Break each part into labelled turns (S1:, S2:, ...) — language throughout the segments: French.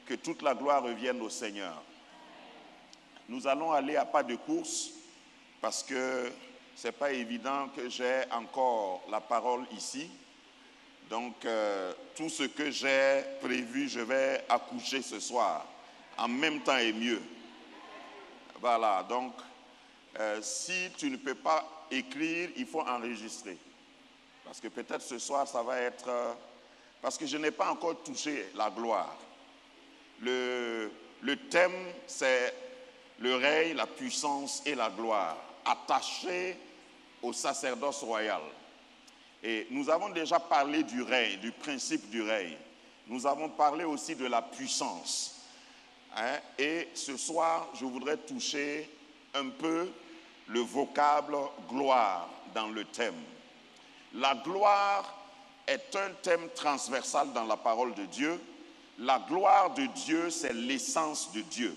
S1: Que toute la gloire revienne au Seigneur. Nous allons aller à pas de course parce que ce n'est pas évident que j'ai encore la parole ici. Donc, tout ce que j'ai prévu, je vais accoucher ce soir. En même temps et mieux. Voilà, donc, si tu ne peux pas écrire, il faut enregistrer. Parce que peut-être ce soir, ça va être... parce que je n'ai pas encore touché la gloire. Le thème, c'est le règne, la puissance et la gloire, attachés au sacerdoce royal. Et nous avons déjà parlé du règne, du principe du règne. Nous avons parlé aussi de la puissance. Et ce soir, je voudrais toucher un peu le vocable gloire dans le thème. La gloire est un thème transversal dans la parole de Dieu. La gloire de Dieu, c'est l'essence de Dieu.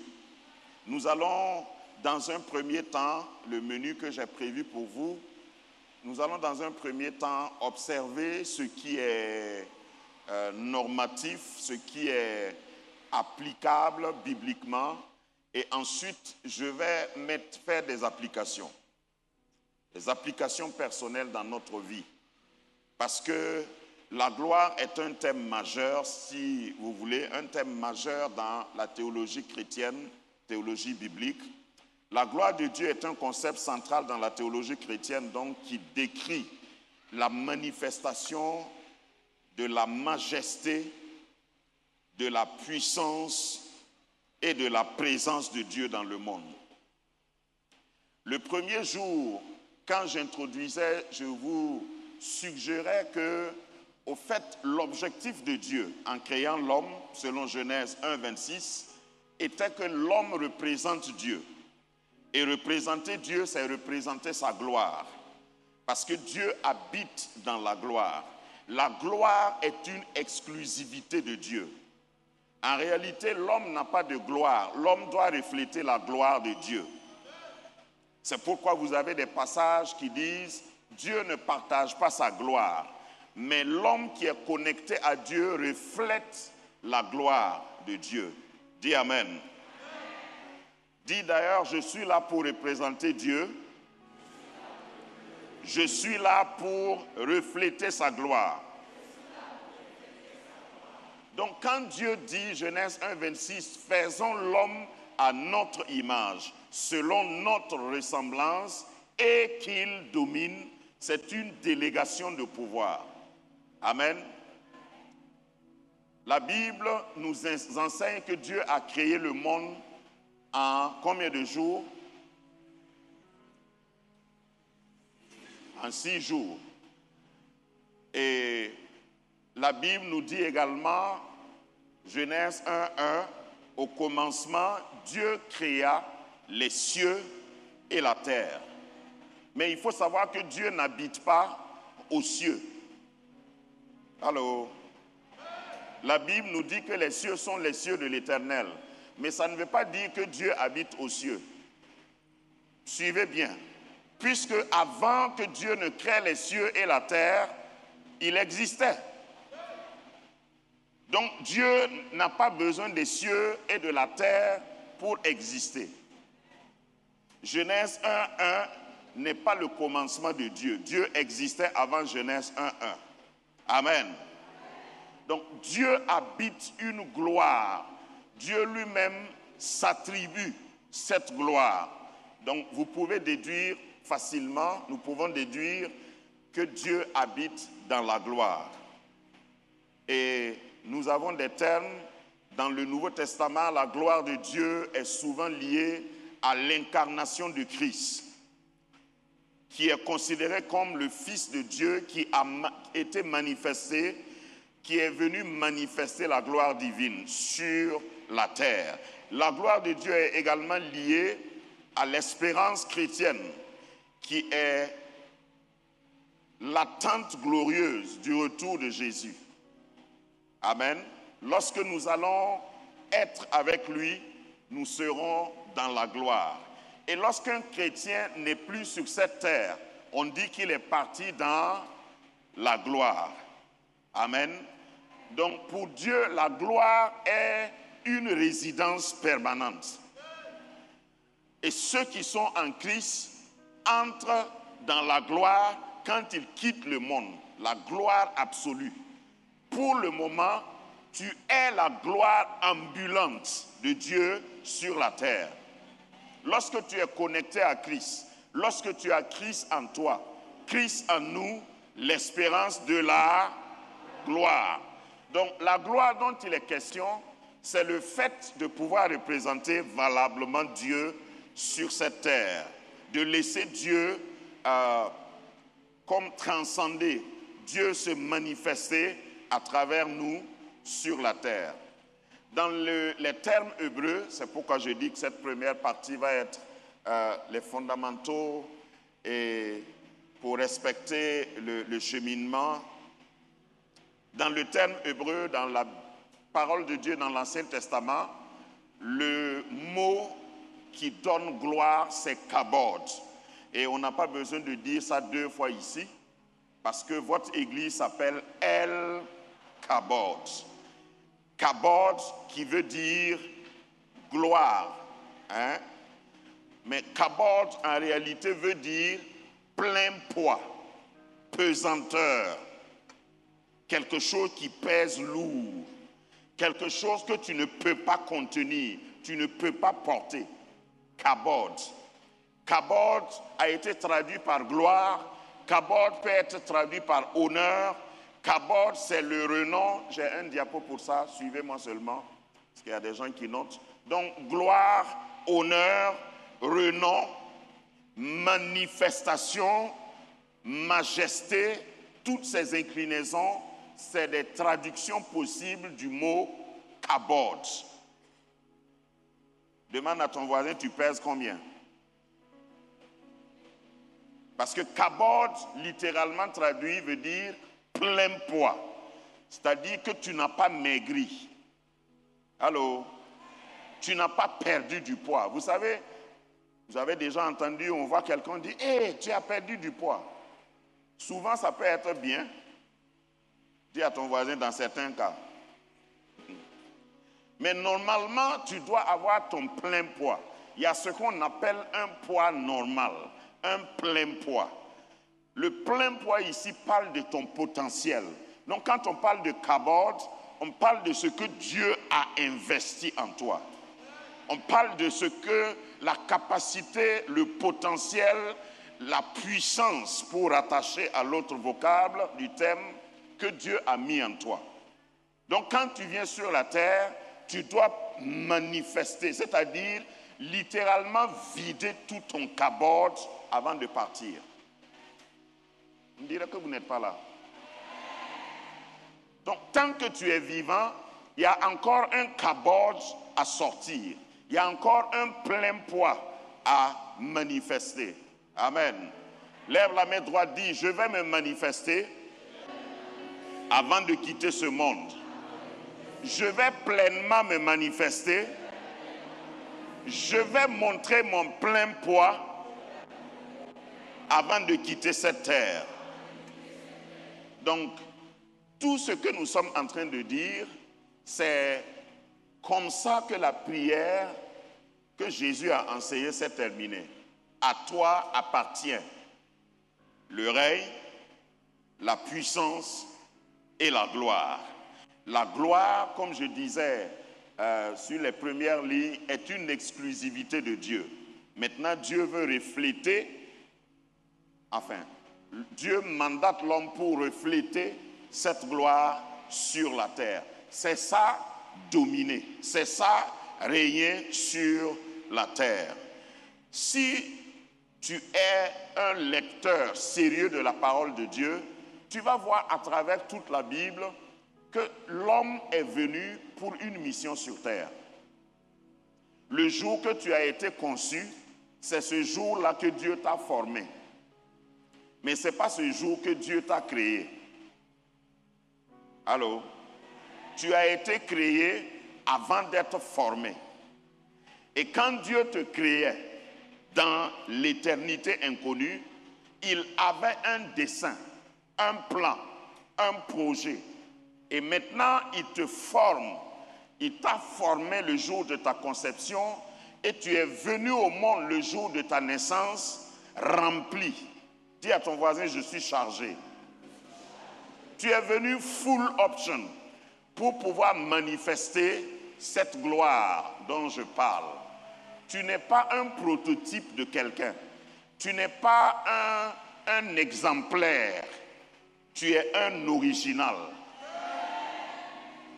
S1: Nous allons, dans un premier temps, le menu que j'ai prévu pour vous, nous allons dans un premier temps observer ce qui est normatif, ce qui est applicable bibliquement, et ensuite je vais faire des applications personnelles dans notre vie. Parce que la gloire est un thème majeur, si vous voulez, un thème majeur dans la théologie chrétienne, théologie biblique. La gloire de Dieu est un concept central dans la théologie chrétienne, donc qui décrit la manifestation de la majesté, de la puissance et de la présence de Dieu dans le monde. Le premier jour, quand j'introduisais, je vous suggérais que, au fait, l'objectif de Dieu en créant l'homme, selon Genèse 1, 26, était que l'homme représente Dieu. Et représenter Dieu, c'est représenter sa gloire. Parce que Dieu habite dans la gloire. La gloire est une exclusivité de Dieu. En réalité, l'homme n'a pas de gloire. L'homme doit refléter la gloire de Dieu. C'est pourquoi vous avez des passages qui disent « Dieu ne partage pas sa gloire ». Mais l'homme qui est connecté à Dieu reflète la gloire de Dieu. Dis Amen. Dis d'ailleurs, je suis là pour représenter Dieu. Je suis là pour refléter sa gloire. Donc quand Dieu dit, Genèse 1, 26, faisons l'homme à notre image, selon notre ressemblance, et qu'il domine, c'est une délégation de pouvoir. Amen. La Bible nous enseigne que Dieu a créé le monde en combien de jours? En 6 jours. Et la Bible nous dit également, Genèse 1, 1, au commencement, Dieu créa les cieux et la terre. Mais il faut savoir que Dieu n'habite pas aux cieux. Allô? La Bible nous dit que les cieux sont les cieux de l'Éternel. Mais ça ne veut pas dire que Dieu habite aux cieux. Suivez bien. Puisque avant que Dieu ne crée les cieux et la terre, il existait. Donc Dieu n'a pas besoin des cieux et de la terre pour exister. Genèse 1, 1 n'est pas le commencement de Dieu. Dieu existait avant Genèse 1, 1. Amen. Donc Dieu habite une gloire. Dieu lui-même s'attribue cette gloire. Donc vous pouvez déduire facilement, nous pouvons déduire que Dieu habite dans la gloire. Et nous avons des termes, dans le Nouveau Testament, la gloire de Dieu est souvent liée à l'incarnation de Christ, qui est considéré comme le Fils de Dieu qui a été manifesté, qui est venu manifester la gloire divine sur la terre. La gloire de Dieu est également liée à l'espérance chrétienne, qui est l'attente glorieuse du retour de Jésus. Amen. Lorsque nous allons être avec lui, nous serons dans la gloire. Et lorsqu'un chrétien n'est plus sur cette terre, on dit qu'il est parti dans la gloire. Amen. Donc pour Dieu, la gloire est une résidence permanente. Et ceux qui sont en Christ entrent dans la gloire quand ils quittent le monde, la gloire absolue. Pour le moment, tu es la gloire ambulante de Dieu sur la terre. Lorsque tu es connecté à Christ, lorsque tu as Christ en toi, Christ en nous, l'espérance de la gloire. Donc la gloire dont il est question, c'est le fait de pouvoir représenter valablement Dieu sur cette terre, de laisser Dieu comme transcender, Dieu se manifester à travers nous sur la terre. Dans les termes hébreux, c'est pourquoi je dis que cette première partie va être les fondamentaux et pour respecter le cheminement. Dans le terme hébreu, dans la parole de Dieu dans l'Ancien Testament, le mot qui donne gloire, c'est kabod. Et on n'a pas besoin de dire ça deux fois ici, parce que votre église s'appelle El Kabod. Kabod qui veut dire gloire. Hein? Mais kabod en réalité veut dire plein poids, pesanteur, quelque chose qui pèse lourd, quelque chose que tu ne peux pas contenir, tu ne peux pas porter. Kabod. Kabod a été traduit par gloire. Kabod peut être traduit par honneur. Kabod, c'est le renom. J'ai un diapo pour ça, suivez-moi seulement, parce qu'il y a des gens qui notent. Donc, gloire, honneur, renom, manifestation, majesté, toutes ces inclinaisons, c'est des traductions possibles du mot kabod. Demande à ton voisin, tu pèses combien? Parce que kabod, littéralement traduit, veut dire plein poids. C'est-à-dire que tu n'as pas maigri. Allô? Tu n'as pas perdu du poids. Vous savez, vous avez déjà entendu, on voit quelqu'un dire, hé, tu as perdu du poids. Souvent, ça peut être bien. Dis à ton voisin dans certains cas. Mais normalement, tu dois avoir ton plein poids. Il y a ce qu'on appelle un poids normal, un plein poids. Le plein poids ici parle de ton potentiel. Donc quand on parle de kabod, on parle de ce que Dieu a investi en toi. On parle de ce que la capacité, le potentiel, la puissance, pour rattacher à l'autre vocable du thème, que Dieu a mis en toi. Donc quand tu viens sur la terre, tu dois manifester, c'est-à-dire littéralement vider tout ton kabod avant de partir. On dirait que vous n'êtes pas là. Donc tant que tu es vivant, il y a encore un kabod à sortir. Il y a encore un plein poids à manifester. Amen. Lève la main droite, dis, je vais me manifester avant de quitter ce monde. Je vais pleinement me manifester. Je vais montrer mon plein poids avant de quitter cette terre. Donc, tout ce que nous sommes en train de dire, c'est comme ça que la prière que Jésus a enseignée s'est terminée. À toi appartient le règne, la puissance et la gloire. La gloire, comme je disais sur les premières lignes, est une exclusivité de Dieu. Maintenant, Dieu veut refléter, Dieu mandate l'homme pour refléter cette gloire sur la terre. C'est ça, dominer. C'est ça, régner sur la terre. Si tu es un lecteur sérieux de la parole de Dieu, tu vas voir à travers toute la Bible que l'homme est venu pour une mission sur terre. Le jour que tu as été conçu, c'est ce jour-là que Dieu t'a formé. Mais ce n'est pas ce jour que Dieu t'a créé. Allô? Tu as été créé avant d'être formé. Et quand Dieu te créait dans l'éternité inconnue, il avait un dessein, un plan, un projet. Et maintenant, il te forme Il t'a formé le jour de ta conception et tu es venu au monde le jour de ta naissance rempli. Dis à ton voisin, je suis chargé. Tu es venu full option pour pouvoir manifester cette gloire dont je parle. Tu n'es pas un prototype de quelqu'un. Tu n'es pas un exemplaire. Tu es un original.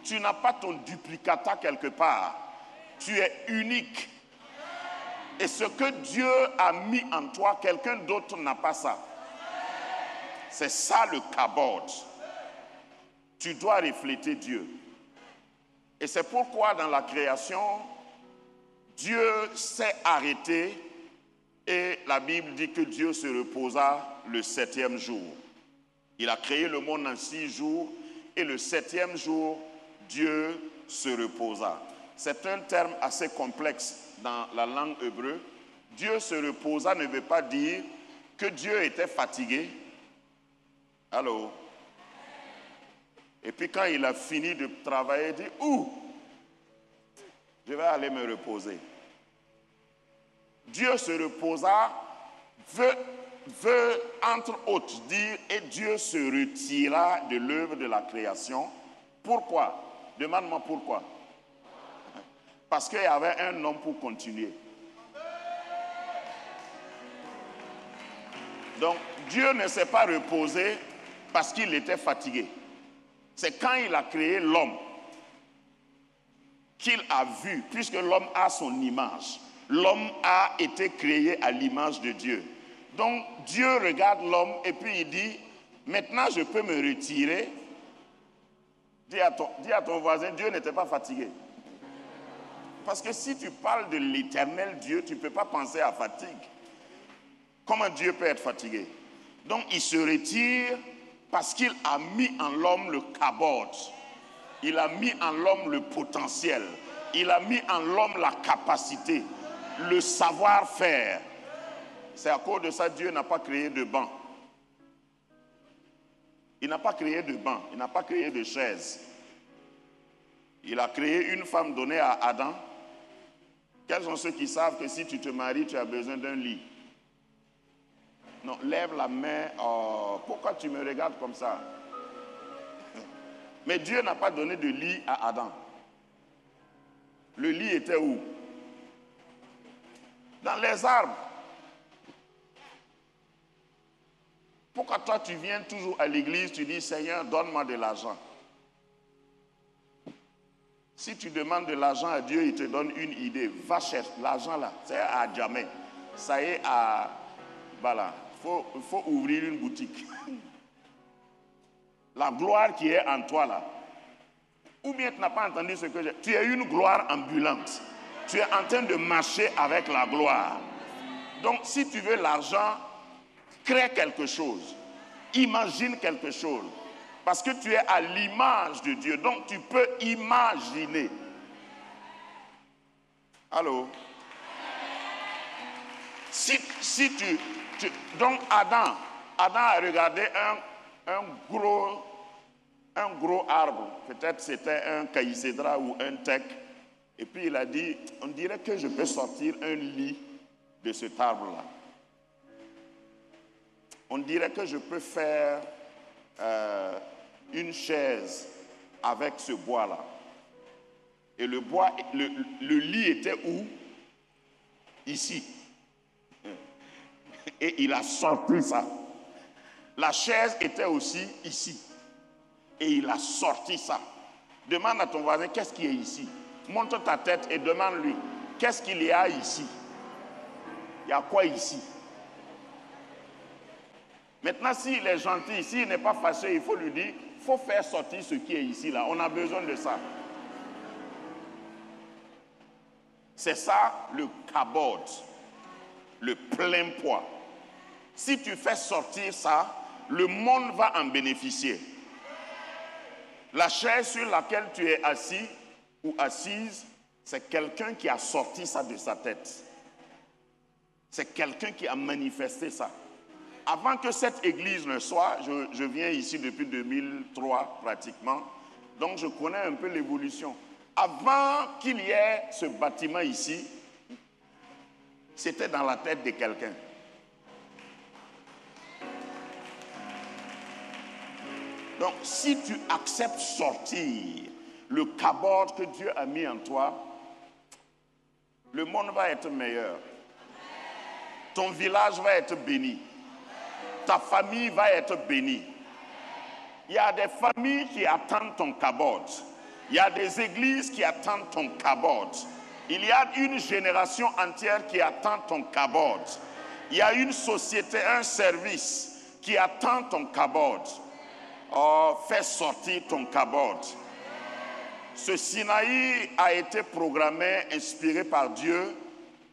S1: Tu n'as pas ton duplicata quelque part. Tu es unique. Et ce que Dieu a mis en toi, quelqu'un d'autre n'a pas ça. C'est ça le kabod. Tu dois refléter Dieu. Et c'est pourquoi dans la création, Dieu s'est arrêté et la Bible dit que Dieu se reposa le 7e jour. Il a créé le monde en 6 jours et le 7e jour, Dieu se reposa. C'est un terme assez complexe dans la langue hébreu. Dieu se reposa ne veut pas dire que Dieu était fatigué. Allô? Et puis quand il a fini de travailler, il dit, ouh, je vais aller me reposer. Dieu se reposa, veut entre autres dire, et Dieu se retira de l'œuvre de la création. Pourquoi? Demande-moi pourquoi. Parce qu'il y avait un homme pour continuer. Donc, Dieu ne s'est pas reposé parce qu'il était fatigué. C'est quand il a créé l'homme qu'il a vu, puisque l'homme a son image. L'homme a été créé à l'image de Dieu. Donc, Dieu regarde l'homme et puis il dit, maintenant je peux me retirer. Dis à ton voisin, Dieu n'était pas fatigué. Parce que si tu parles de l'éternel Dieu, tu ne peux pas penser à fatigue. Comment Dieu peut être fatigué? Donc il se retire parce qu'il a mis en l'homme le kabod. Il a mis en l'homme le potentiel. Il a mis en l'homme la capacité, le savoir-faire. C'est à cause de ça que Dieu n'a pas créé de banc. Il n'a pas créé de banc, il n'a pas créé de chaise. Il a créé une femme donnée à Adam. Quels sont ceux qui savent que si tu te maries, tu as besoin d'un lit? Non, lève la main. Oh, pourquoi tu me regardes comme ça? Mais Dieu n'a pas donné de lit à Adam. Le lit était où? Dans les arbres. Pourquoi toi tu viens toujours à l'église, tu dis Seigneur, donne-moi de l'argent? Si tu demandes de l'argent à Dieu, il te donne une idée. Va chercher l'argent là, c'est à jamais. Ça y est, voilà, il faut ouvrir une boutique. La gloire qui est en toi là. Ou bien tu n'as pas entendu ce que j'ai. Tu es une gloire ambulante. Tu es en train de marcher avec la gloire. Donc si tu veux l'argent, crée quelque chose. Imagine quelque chose. Parce que tu es à l'image de Dieu. Donc tu peux imaginer. Allô? Si tu donc Adam a regardé un gros arbre. Peut-être c'était un caïcédra ou un teck. Et puis il a dit, on dirait que je peux sortir un lit de cet arbre-là. On dirait que je peux faire une chaise avec ce bois-là. Et le bois, le lit était où? Ici. Et il a sorti ça. La chaise était aussi ici. Et il a sorti ça. Demande à ton voisin, qu'est-ce qui est ici? Montre ta tête et demande-lui, qu'est-ce qu'il y a ici? Il y a quoi ici? Maintenant, s'il est gentil, s'il n'est pas fâché, il faut lui dire, il faut faire sortir ce qui est ici, là. On a besoin de ça. C'est ça le kabod, le plein poids. Si tu fais sortir ça, le monde va en bénéficier. La chaise sur laquelle tu es assis ou assise, c'est quelqu'un qui a sorti ça de sa tête. C'est quelqu'un qui a manifesté ça. Avant que cette église ne soit, je viens ici depuis 2003 pratiquement, donc je connais un peu l'évolution. Avant qu'il y ait ce bâtiment ici, c'était dans la tête de quelqu'un. Donc, si tu acceptes sortir le cabot que Dieu a mis en toi, le monde va être meilleur. Ton village va être béni. Ta famille va être bénie. Il y a des familles qui attendent ton cabot. Il y a des églises qui attendent ton cabot. Il y a une génération entière qui attend ton cabot. Il y a une société, un service qui attend ton cabot. Oh, fais sortir ton cabot. Ce Sinaï a été programmé, inspiré par Dieu,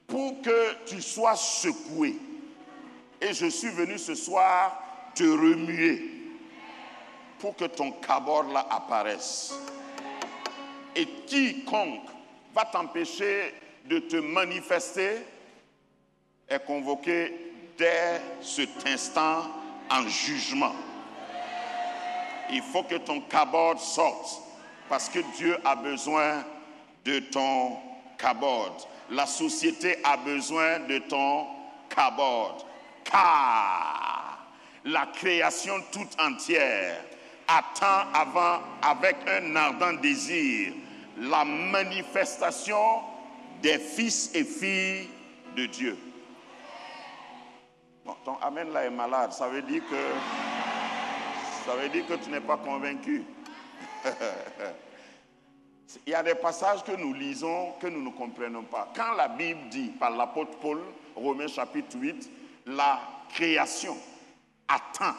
S1: pour que tu sois secoué. Et je suis venu ce soir te remuer pour que ton cabot là apparaisse. Et quiconque va t'empêcher de te manifester est convoqué dès cet instant en jugement. Il faut que ton cabot sorte parce que Dieu a besoin de ton cabot. La société a besoin de ton cabot. Car la création toute entière attend avec un ardent désir la manifestation des fils et filles de Dieu. Bon, ton amen là est malade, ça veut dire que tu n'es pas convaincu. Il y a des passages que nous lisons que nous ne comprenons pas. Quand la Bible dit par l'apôtre Paul, Romains chapitre 8, la création attend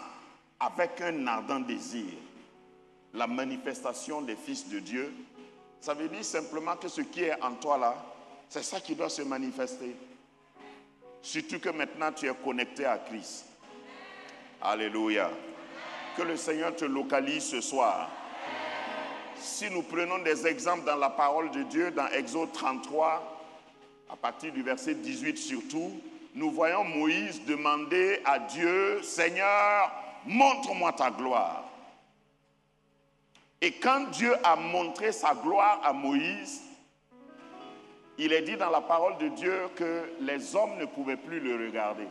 S1: avec un ardent désir la manifestation des fils de Dieu, ça veut dire simplement que ce qui est en toi là, c'est ça qui doit se manifester. Surtout que maintenant tu es connecté à Christ. Alléluia. Que le Seigneur te localise ce soir. Si nous prenons des exemples dans la parole de Dieu, dans Exode 33, à partir du verset 18 surtout, nous voyons Moïse demander à Dieu, Seigneur, montre-moi ta gloire. Et quand Dieu a montré sa gloire à Moïse, il est dit dans la parole de Dieu que les hommes ne pouvaient plus le regarder.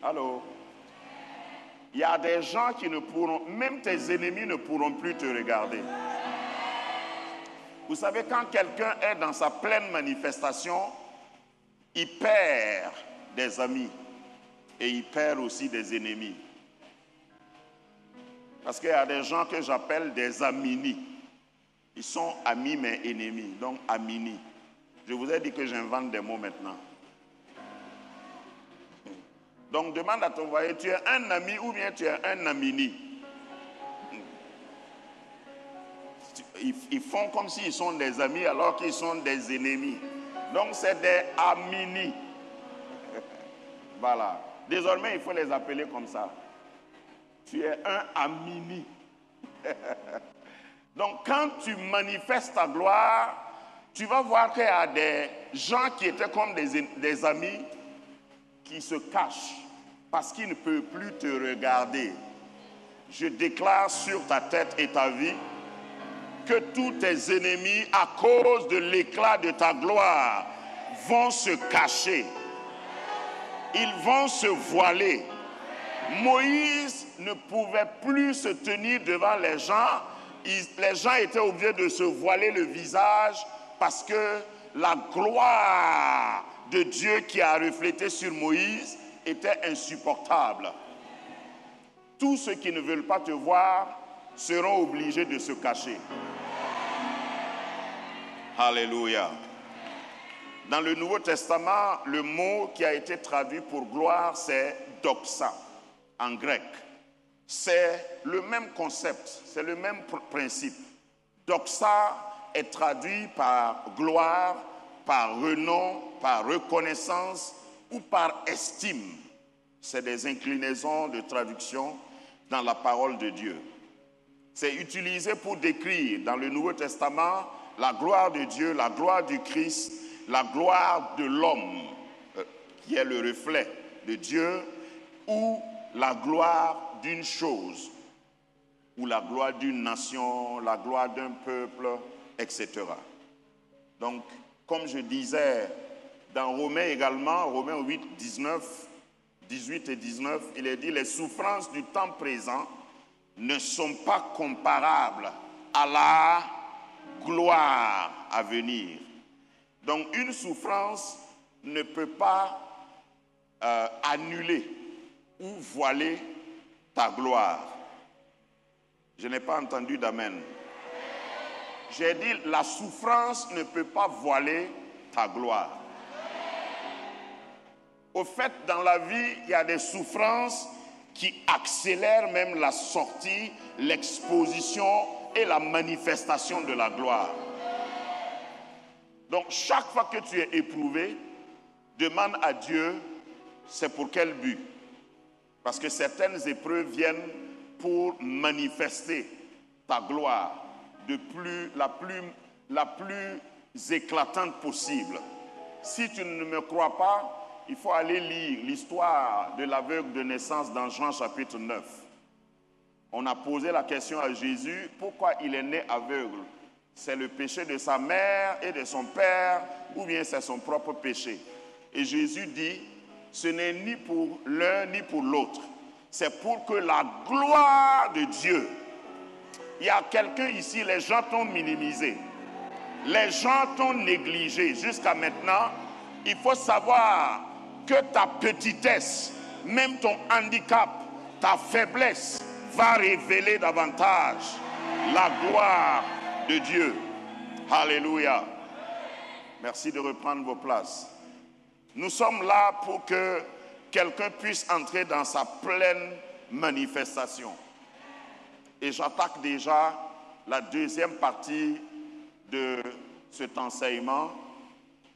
S1: Allô? Il y a des gens qui ne pourront, même tes ennemis ne pourront plus te regarder. Vous savez, quand quelqu'un est dans sa pleine manifestation, il perd des amis et il perd aussi des ennemis. Parce qu'il y a des gens que j'appelle des aminis. Ils sont amis mais ennemis, donc aminis. Je vous ai dit que j'invente des mots maintenant. Donc demande à ton voisin, tu es un ami ou bien tu es un amini? Ils font comme s'ils sont des amis alors qu'ils sont des ennemis. Donc c'est des aminis. Voilà. Désormais, il faut les appeler comme ça. Tu es un amini. Donc quand tu manifestes ta gloire, tu vas voir qu'il y a des gens qui étaient comme des amis qui se cachent parce qu'ils ne peuvent plus te regarder. Je déclare sur ta tête et ta vie que tous tes ennemis, à cause de l'éclat de ta gloire, vont se cacher. Ils vont se voiler. Moïse ne pouvait plus se tenir devant les gens. Les gens étaient obligés de se voiler le visage parce que la gloire de Dieu qui a reflété sur Moïse était insupportable. Tous ceux qui ne veulent pas te voir seront obligés de se cacher. Alléluia. Dans le Nouveau Testament, le mot qui a été traduit pour gloire, c'est doxa, en grec. C'est le même concept, c'est le même principe. Doxa est traduit par gloire, par renom, par reconnaissance ou par estime. C'est des inclinaisons de traduction dans la parole de Dieu. C'est utilisé pour décrire dans le Nouveau Testament la gloire de Dieu, la gloire du Christ, la gloire de l'homme, qui est le reflet de Dieu, ou la gloire d'une chose, ou la gloire d'une nation, la gloire d'un peuple, etc. Donc, comme je disais dans Romains également, Romains 8, 18 et 19, il est dit, les souffrances du temps présent ne sont pas comparables à la gloire à venir. Donc, une souffrance ne peut pas annuler ou voiler ta gloire. Je n'ai pas entendu d'amen. J'ai dit, la souffrance ne peut pas voiler ta gloire. Au fait, dans la vie, il y a des souffrances qui accélèrent même la sortie, l'exposition et la manifestation de la gloire. Donc, chaque fois que tu es éprouvé, demande à Dieu, c'est pour quel but? Parce que certaines épreuves viennent pour manifester ta gloire la plus éclatante possible. Si tu ne me crois pas, il faut aller lire l'histoire de l'aveugle de naissance dans Jean chapitre 9. On a posé la question à Jésus, pourquoi il est né aveugle? C'est le péché de sa mère et de son père, ou bien c'est son propre péché? Et Jésus dit, ce n'est ni pour l'un ni pour l'autre. C'est pour que la gloire de Dieu. Il y a quelqu'un ici, les gens t'ont minimisé. Les gens t'ont négligé. Jusqu'à maintenant, il faut savoir que ta petitesse, même ton handicap, ta faiblesse, va révéler davantage la gloire de Dieu. Alléluia. Merci de reprendre vos places. Nous sommes là pour que quelqu'un puisse entrer dans sa pleine manifestation. Et j'attaque déjà la deuxième partie de cet enseignement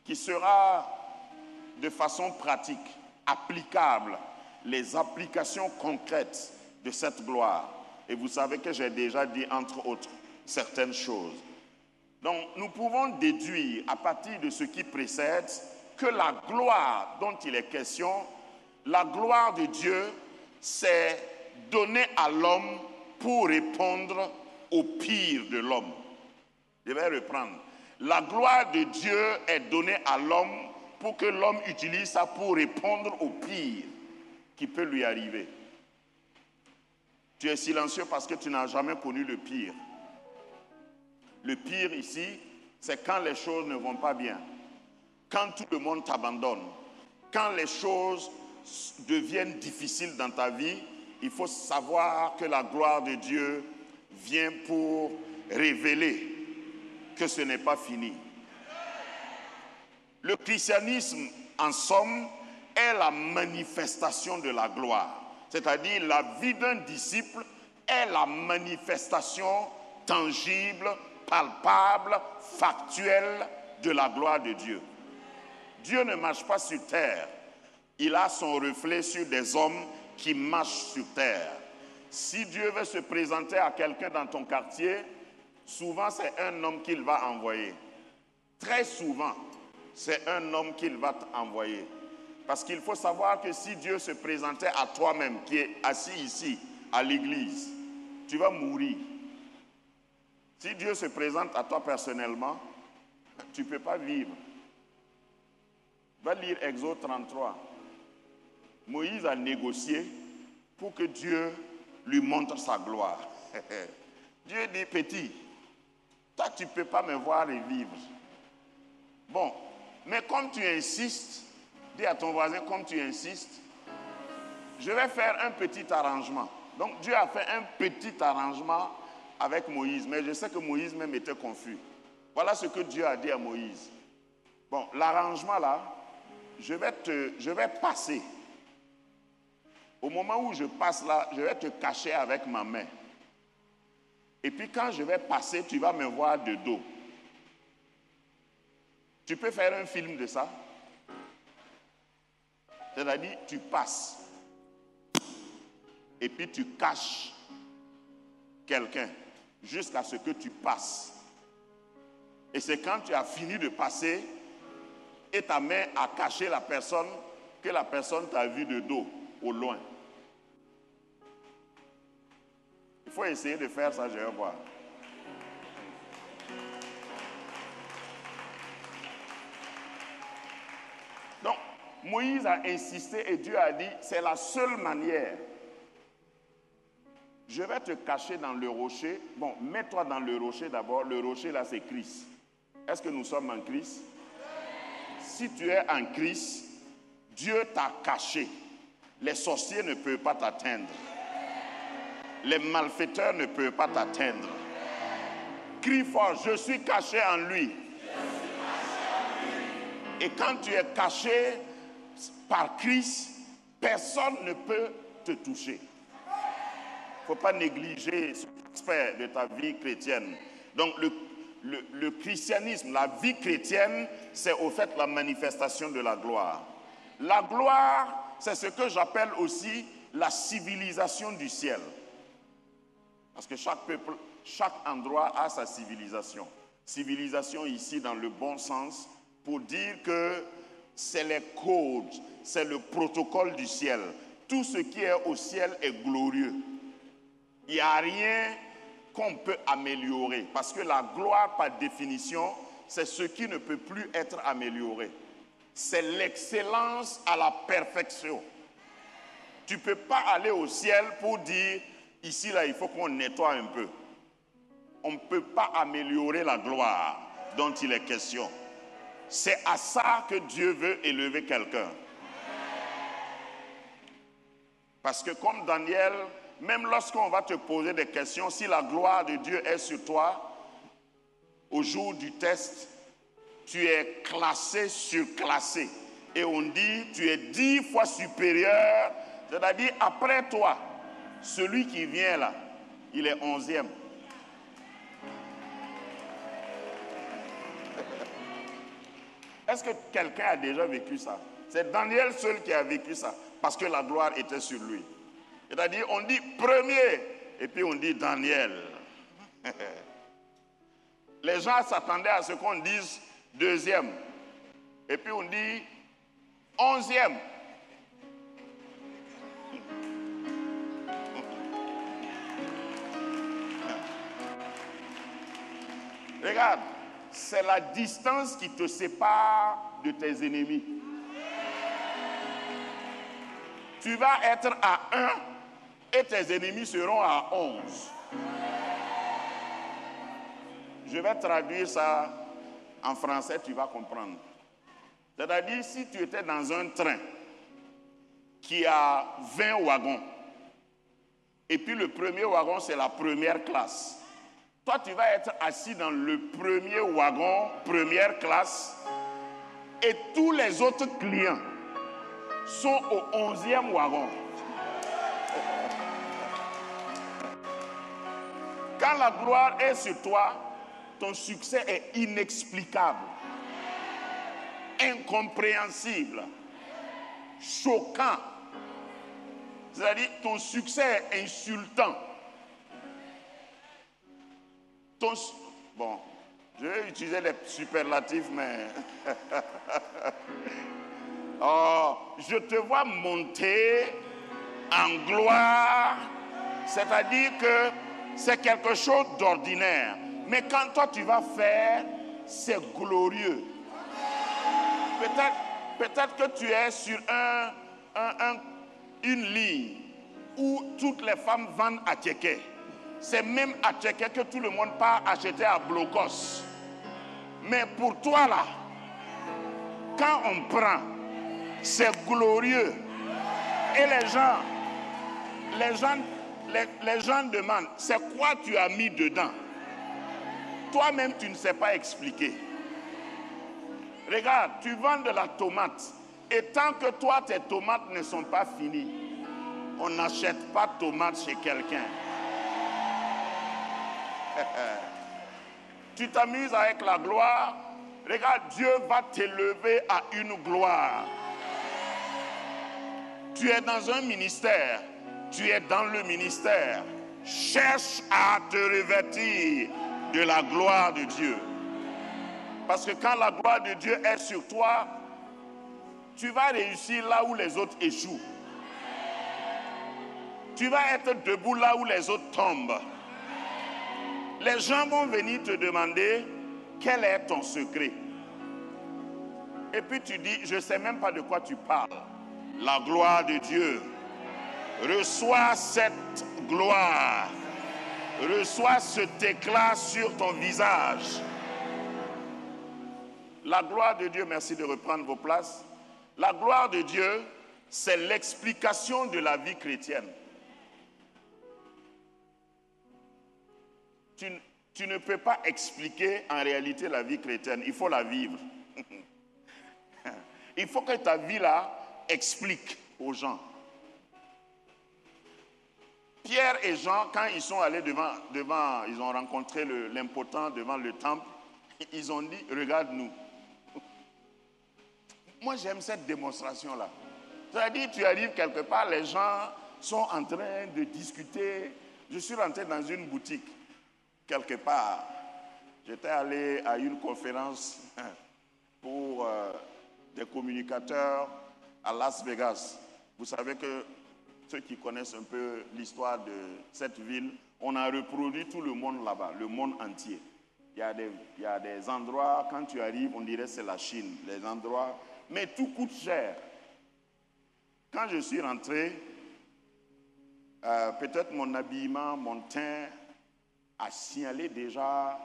S1: qui sera de façon pratique, applicable, les applications concrètes de cette gloire. Et vous savez que j'ai déjà dit, entre autres, certaines choses. Donc, nous pouvons déduire, à partir de ce qui précède, que la gloire dont il est question, la gloire de Dieu, c'est donnée à l'homme pour répondre au pire de l'homme. Je vais reprendre. La gloire de Dieu est donnée à l'homme pour que l'homme utilise ça pour répondre au pire qui peut lui arriver. Tu es silencieux parce que tu n'as jamais connu le pire. Le pire ici, c'est quand les choses ne vont pas bien. Quand tout le monde t'abandonne. Quand les choses deviennent difficiles dans ta vie, il faut savoir que la gloire de Dieu vient pour révéler que ce n'est pas fini. Le christianisme, en somme, est la manifestation de la gloire. C'est-à-dire la vie d'un disciple est la manifestation tangible, palpable, factuelle de la gloire de Dieu. Dieu ne marche pas sur terre. Il a son reflet sur des hommes qui marchent sur terre. Si Dieu veut se présenter à quelqu'un dans ton quartier, souvent c'est un homme qu'il va envoyer. Très souvent, c'est un homme qu'il va t'envoyer. Parce qu'il faut savoir que si Dieu se présentait à toi-même, qui est assis ici, à l'église, tu vas mourir. Si Dieu se présente à toi personnellement, tu ne peux pas vivre. Va lire Exode 33. Moïse a négocié pour que Dieu lui montre sa gloire. Dieu dit, petit, toi tu ne peux pas me voir et vivre. Bon, mais comme tu insistes, dis à ton voisin, comme tu insistes, je vais faire un petit arrangement. Donc Dieu a fait un petit arrangement avec Moïse, mais je sais que Moïse même était confus. Voilà ce que Dieu a dit à Moïse. Bon, l'arrangement là, je vais passer. Au moment où je passe là, je vais te cacher avec ma main. Et puis quand je vais passer, tu vas me voir de dos. Tu peux faire un film de ça? C'est-à-dire, tu passes. Et puis tu caches quelqu'un jusqu'à ce que tu passes. Et c'est quand tu as fini de passer et ta main a caché la personne que la personne t'a vu de dos, au loin. Il faut essayer de faire ça, je vais voir. Moïse a insisté et Dieu a dit, c'est la seule manière. Je vais te cacher dans le rocher. Bon, mets-toi dans le rocher d'abord. Le rocher là, c'est Christ. Est-ce que nous sommes en Christ? Si tu es en Christ, Dieu t'a caché. Les sorciers ne peuvent pas t'atteindre. Les malfaiteurs ne peuvent pas t'atteindre. Crie fort, je suis caché en lui. Et quand tu es caché par Christ, personne ne peut te toucher. Il ne faut pas négliger cet aspect de ta vie chrétienne. Donc le christianisme, la vie chrétienne, c'est au fait la manifestation de la gloire. La gloire, c'est ce que j'appelle aussi la civilisation du ciel. Parce que chaque peuple, chaque endroit a sa civilisation. Civilisation ici dans le bon sens, pour dire que c'est les codes, c'est le protocole du ciel. Tout ce qui est au ciel est glorieux. Il n'y a rien qu'on peut améliorer. Parce que la gloire, par définition, c'est ce qui ne peut plus être amélioré. C'est l'excellence à la perfection. Tu ne peux pas aller au ciel pour dire, ici, là, il faut qu'on nettoie un peu. On ne peut pas améliorer la gloire dont il est question. C'est à ça que Dieu veut élever quelqu'un. Parce que comme Daniel, même lorsqu'on va te poser des questions, si la gloire de Dieu est sur toi, au jour du test, tu es classé, surclassé. Et on dit, tu es 10 fois supérieur, c'est-à-dire après toi, celui qui vient là, il est 11e. Est-ce que quelqu'un a déjà vécu ça? C'est Daniel seul qui a vécu ça, parce que la gloire était sur lui. C'est-à-dire, on dit premier, et puis on dit Daniel. Les gens s'attendaient à ce qu'on dise deuxième, et puis on dit 11e. Regarde, c'est la distance qui te sépare de tes ennemis. Tu vas être à 1 et tes ennemis seront à 11. Je vais traduire ça en français, tu vas comprendre. C'est-à-dire, si tu étais dans un train qui a 20 wagons, et puis le premier wagon, c'est la première classe. Toi, tu vas être assis dans le premier wagon, première classe, et tous les autres clients sont au 11e wagon. Quand la gloire est sur toi, ton succès est inexplicable, incompréhensible, choquant. C'est-à-dire, ton succès est insultant. Bon, je vais utiliser les superlatifs, mais... Oh, je te vois monter en gloire, c'est-à-dire que c'est quelque chose d'ordinaire. Mais quand toi tu vas faire, c'est glorieux. Peut-être que tu es sur une ligne où toutes les femmes vendent à Tchéké. C'est même à Tchéké que tout le monde part acheter à Blocos. Mais pour toi là, quand on prend, c'est glorieux. Et les gens demandent, c'est quoi tu as mis dedans? Toi-même, tu ne sais pas expliquer. Regarde, tu vends de la tomate. Et tant que toi, tes tomates ne sont pas finies, on n'achète pas de tomates chez quelqu'un. Tu t'amuses avec la gloire. Regarde, Dieu va t'élever à une gloire. Tu es dans un ministère. Tu es dans le ministère. Cherche à te revêtir de la gloire de Dieu. Parce que quand la gloire de Dieu est sur toi, tu vas réussir là où les autres échouent. Tu vas être debout là où les autres tombent. Les gens vont venir te demander quel est ton secret. Et puis tu dis, je ne sais même pas de quoi tu parles. La gloire de Dieu. Reçois cette gloire. Reçois cet éclat sur ton visage. La gloire de Dieu, merci de reprendre vos places. La gloire de Dieu, c'est l'explication de la vie chrétienne. Tu ne peux pas expliquer en réalité la vie chrétienne, il faut la vivre. Il faut que ta vie là explique aux gens. Pierre et Jean, quand ils sont allés devant ils ont rencontré l'impotent devant le temple, ils ont dit, regarde-nous. Moi, j'aime cette démonstration-là. C'est-à-dire, tu arrives quelque part, les gens sont en train de discuter. Je suis rentré dans une boutique, quelque part. J'étais allé à une conférence pour des communicateurs à Las Vegas. Vous savez que ceux qui connaissent un peu l'histoire de cette ville, on a reproduit tout le monde là-bas, le monde entier. Il y a des endroits, quand tu arrives, on dirait que c'est la Chine. Les endroits, mais tout coûte cher. Quand je suis rentré, peut-être mon habillement, mon teint a signalé déjà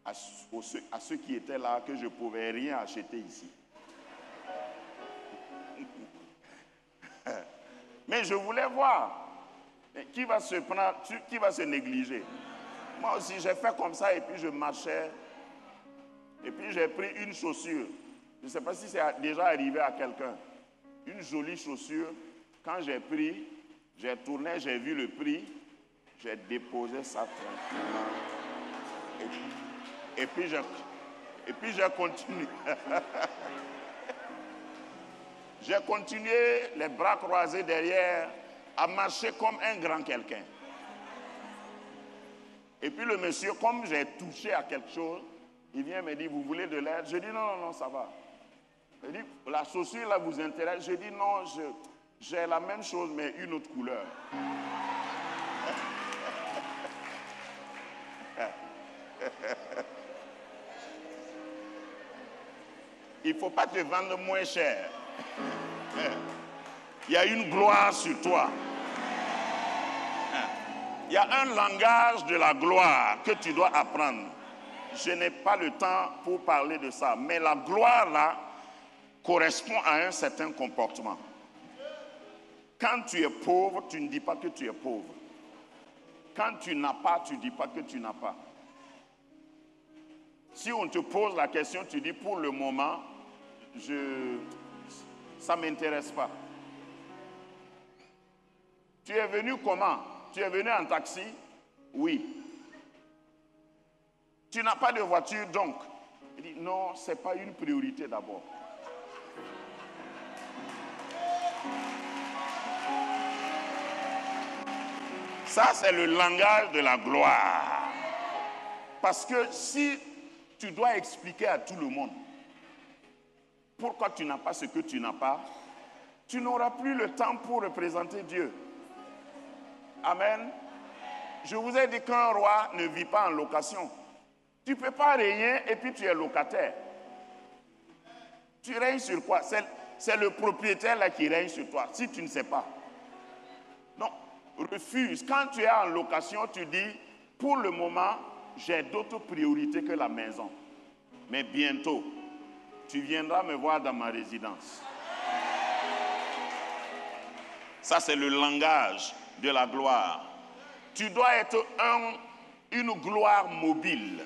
S1: à ceux qui étaient là que je ne pouvais rien acheter ici. Mais je voulais voir qui va se prendre, qui va se négliger. Moi aussi, j'ai fait comme ça et puis je marchais. Et puis j'ai pris une chaussure. Je ne sais pas si c'est déjà arrivé à quelqu'un. Une jolie chaussure. Quand j'ai pris, j'ai tourné, j'ai vu le prix. J'ai déposé ça tranquillement. Et puis j'ai continué. J'ai continué, les bras croisés derrière, à marcher comme un grand quelqu'un. Et puis le monsieur, comme j'ai touché à quelque chose, il vient me dire, vous voulez de l'aide? Je dis, non, ça va. Il dit, la chaussure là vous intéresse? Je dis, non, j'ai la même chose, mais une autre couleur. Il ne faut pas te vendre moins cher. Il y a une gloire sur toi. Il y a un langage de la gloire que tu dois apprendre. Je n'ai pas le temps pour parler de ça, mais la gloire là correspond à un certain comportement. Quand tu es pauvre, tu ne dis pas que tu es pauvre. Quand tu n'as pas, tu ne dis pas que tu n'as pas. Si on te pose la question, tu dis pour le moment, ça ne m'intéresse pas. Tu es venu comment? Tu es venu en taxi? Oui. Tu n'as pas de voiture donc? Il dit non, ce n'est pas une priorité d'abord. Ça, c'est le langage de la gloire. Parce que si tu dois expliquer à tout le monde pourquoi tu n'as pas ce que tu n'as pas, tu n'auras plus le temps pour représenter Dieu. Amen. Je vous ai dit qu'un roi ne vit pas en location. Tu ne peux pas régner et puis tu es locataire. Tu règnes sur quoi? C'est le propriétaire là qui règne sur toi, si tu ne sais pas. Non, refuse. Quand tu es en location, tu dis, pour le moment, j'ai d'autres priorités que la maison. Mais bientôt, tu viendras me voir dans ma résidence. Ça, c'est le langage de la gloire. Tu dois être une gloire mobile.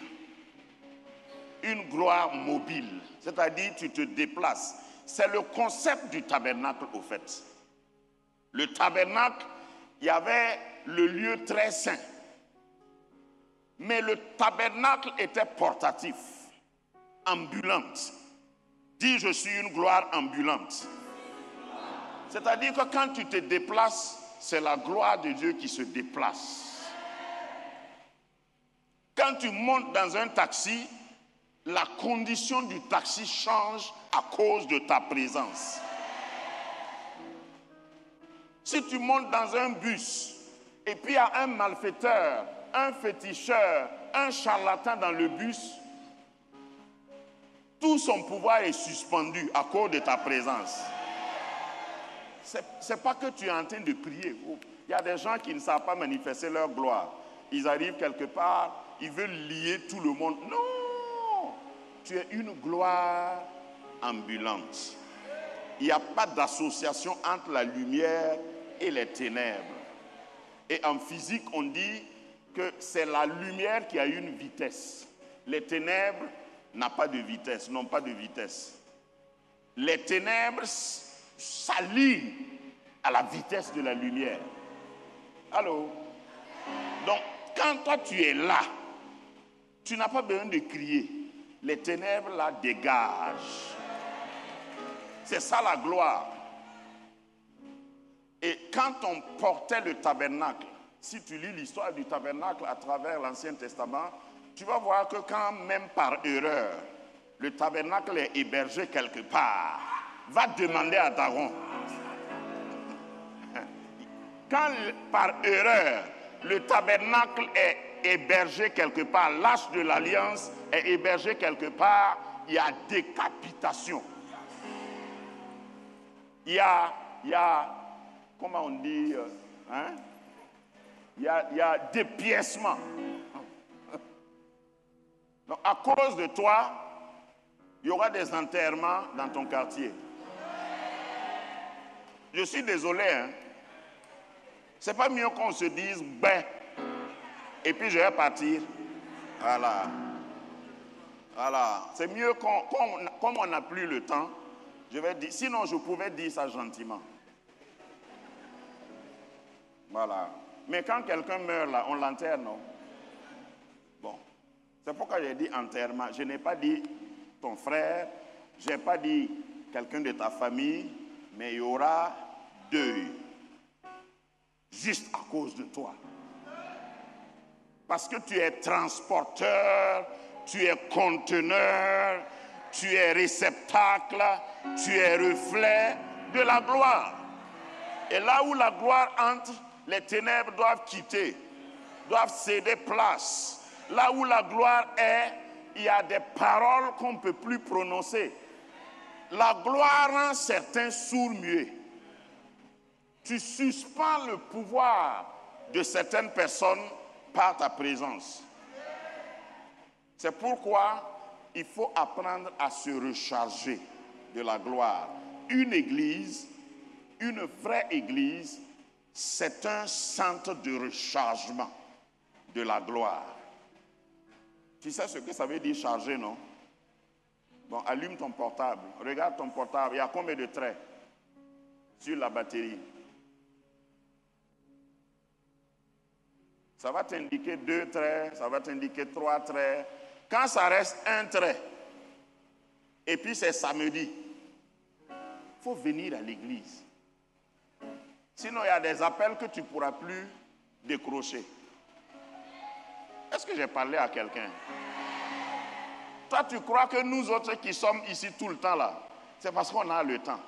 S1: Une gloire mobile. C'est-à-dire, tu te déplaces. C'est le concept du tabernacle, au fait. Le tabernacle, il y avait le lieu très saint. Mais le tabernacle était portatif, ambulante. Dis, je suis une gloire ambulante. C'est-à-dire que quand tu te déplaces, c'est la gloire de Dieu qui se déplace. Quand tu montes dans un taxi, la condition du taxi change à cause de ta présence. Si tu montes dans un bus et puis il y a un malfaiteur, un féticheur, un charlatan dans le bus, Tout son pouvoir est suspendu à cause de ta présence. C'est pas que tu es en train de prier. Il y a des gens qui ne savent pas manifester leur gloire. Ils arrivent quelque part, ils veulent lier tout le monde. Non! Tu es une gloire ambulante. Il n'y a pas d'association entre la lumière et les ténèbres. Et en physique, on dit que c'est la lumière qui a une vitesse. Les ténèbres n'ont pas de vitesse, n'ont pas de vitesse. Les ténèbres s'alignent à la vitesse de la lumière. Allô? Donc, quand toi tu es là, tu n'as pas besoin de crier. Les ténèbres là dégagent. C'est ça la gloire. Et quand on portait le tabernacle, si tu lis l'histoire du tabernacle à travers l'Ancien Testament, tu vas voir que quand même par erreur, le tabernacle est hébergé quelque part, va demander à Aaron. Quand par erreur, le tabernacle est hébergé quelque part, l'arche de l'alliance est hébergé quelque part, il y a décapitation. Il y a comment on dit, il y a dépiècement. Donc, à cause de toi, il y aura des enterrements dans ton quartier. Je suis désolé, hein. C'est pas mieux qu'on se dise, ben, et puis je vais partir. Voilà. Voilà. C'est mieux comme on n'a plus le temps, je vais dire, sinon je pouvais dire ça gentiment. Voilà. Mais quand quelqu'un meurt là, on l'enterre, non? Bon. C'est pourquoi j'ai dit enterrement. Je n'ai pas dit ton frère, je n'ai pas dit quelqu'un de ta famille, mais il y aura deuil. Juste à cause de toi. Parce que tu es transporteur, tu es conteneur, tu es réceptacle, tu es reflet de la gloire. Et là où la gloire entre, les ténèbres doivent quitter, doivent céder place. Là où la gloire est, il y a des paroles qu'on ne peut plus prononcer. La gloire rend certains sourds-muets. Tu suspends le pouvoir de certaines personnes par ta présence. C'est pourquoi il faut apprendre à se recharger de la gloire. Une église, une vraie église, c'est un centre de rechargement de la gloire. Tu sais ce que ça veut dire charger, non? Bon, allume ton portable. Regarde ton portable. Il y a combien de traits sur la batterie? Ça va t'indiquer 2 traits, ça va t'indiquer 3 traits. Quand ça reste 1 trait, et puis c'est samedi, il faut venir à l'église. Sinon, il y a des appels que tu ne pourras plus décrocher. Est-ce que j'ai parlé à quelqu'un? Toi, tu crois que nous autres qui sommes ici tout le temps là, c'est parce qu'on a le temps.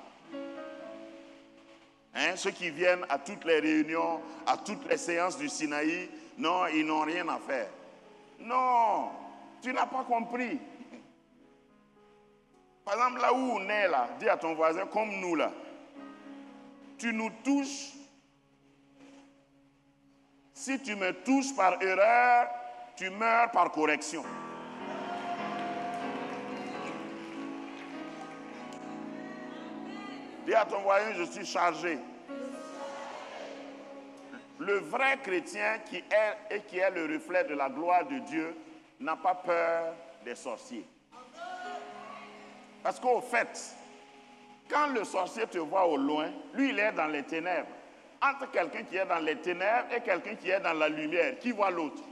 S1: Hein? Ceux qui viennent à toutes les réunions, à toutes les séances du Sinaï, non, ils n'ont rien à faire. Non, tu n'as pas compris. Par exemple, là où on est là, dis à ton voisin, comme nous là, tu nous touches. Si tu me touches par erreur, tu meurs par correction. Dis à ton voisin, je suis chargé. Le vrai chrétien qui est le reflet de la gloire de Dieu n'a pas peur des sorciers. Parce qu'au fait, quand le sorcier te voit au loin, lui il est dans les ténèbres. Entre quelqu'un qui est dans les ténèbres et quelqu'un qui est dans la lumière, qui voit l'autre?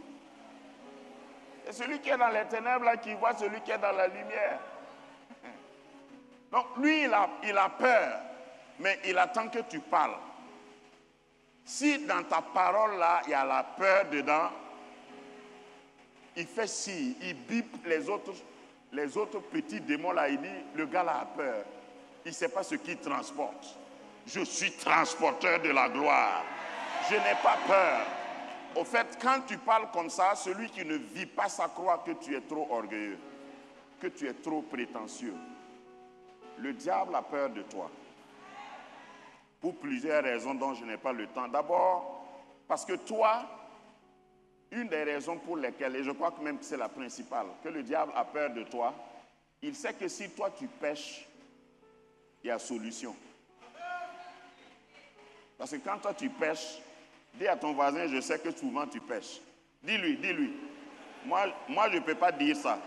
S1: Et celui qui est dans les ténèbres là, qui voit celui qui est dans la lumière. Donc lui il a peur, mais il attend que tu parles. Si dans ta parole là, il y a la peur dedans, il fait si, il bip les autres petits démons là, il dit, le gars là a peur. Il ne sait pas ce qu'il transporte. Je suis transporteur de la gloire. Je n'ai pas peur. Au fait, quand tu parles comme ça, celui qui ne vit pas ça croit que tu es trop orgueilleux. que tu es trop prétentieux. Le diable a peur de toi. Pour plusieurs raisons dont je n'ai pas le temps. D'abord, parce que toi, une des raisons pour lesquelles, et je crois que même que c'est la principale, que le diable a peur de toi, il sait que si toi tu pèches, il y a solution. Parce que quand toi tu pèches, dis à ton voisin, je sais que souvent tu pèches. Dis-lui, dis-lui. Moi je ne peux pas dire ça.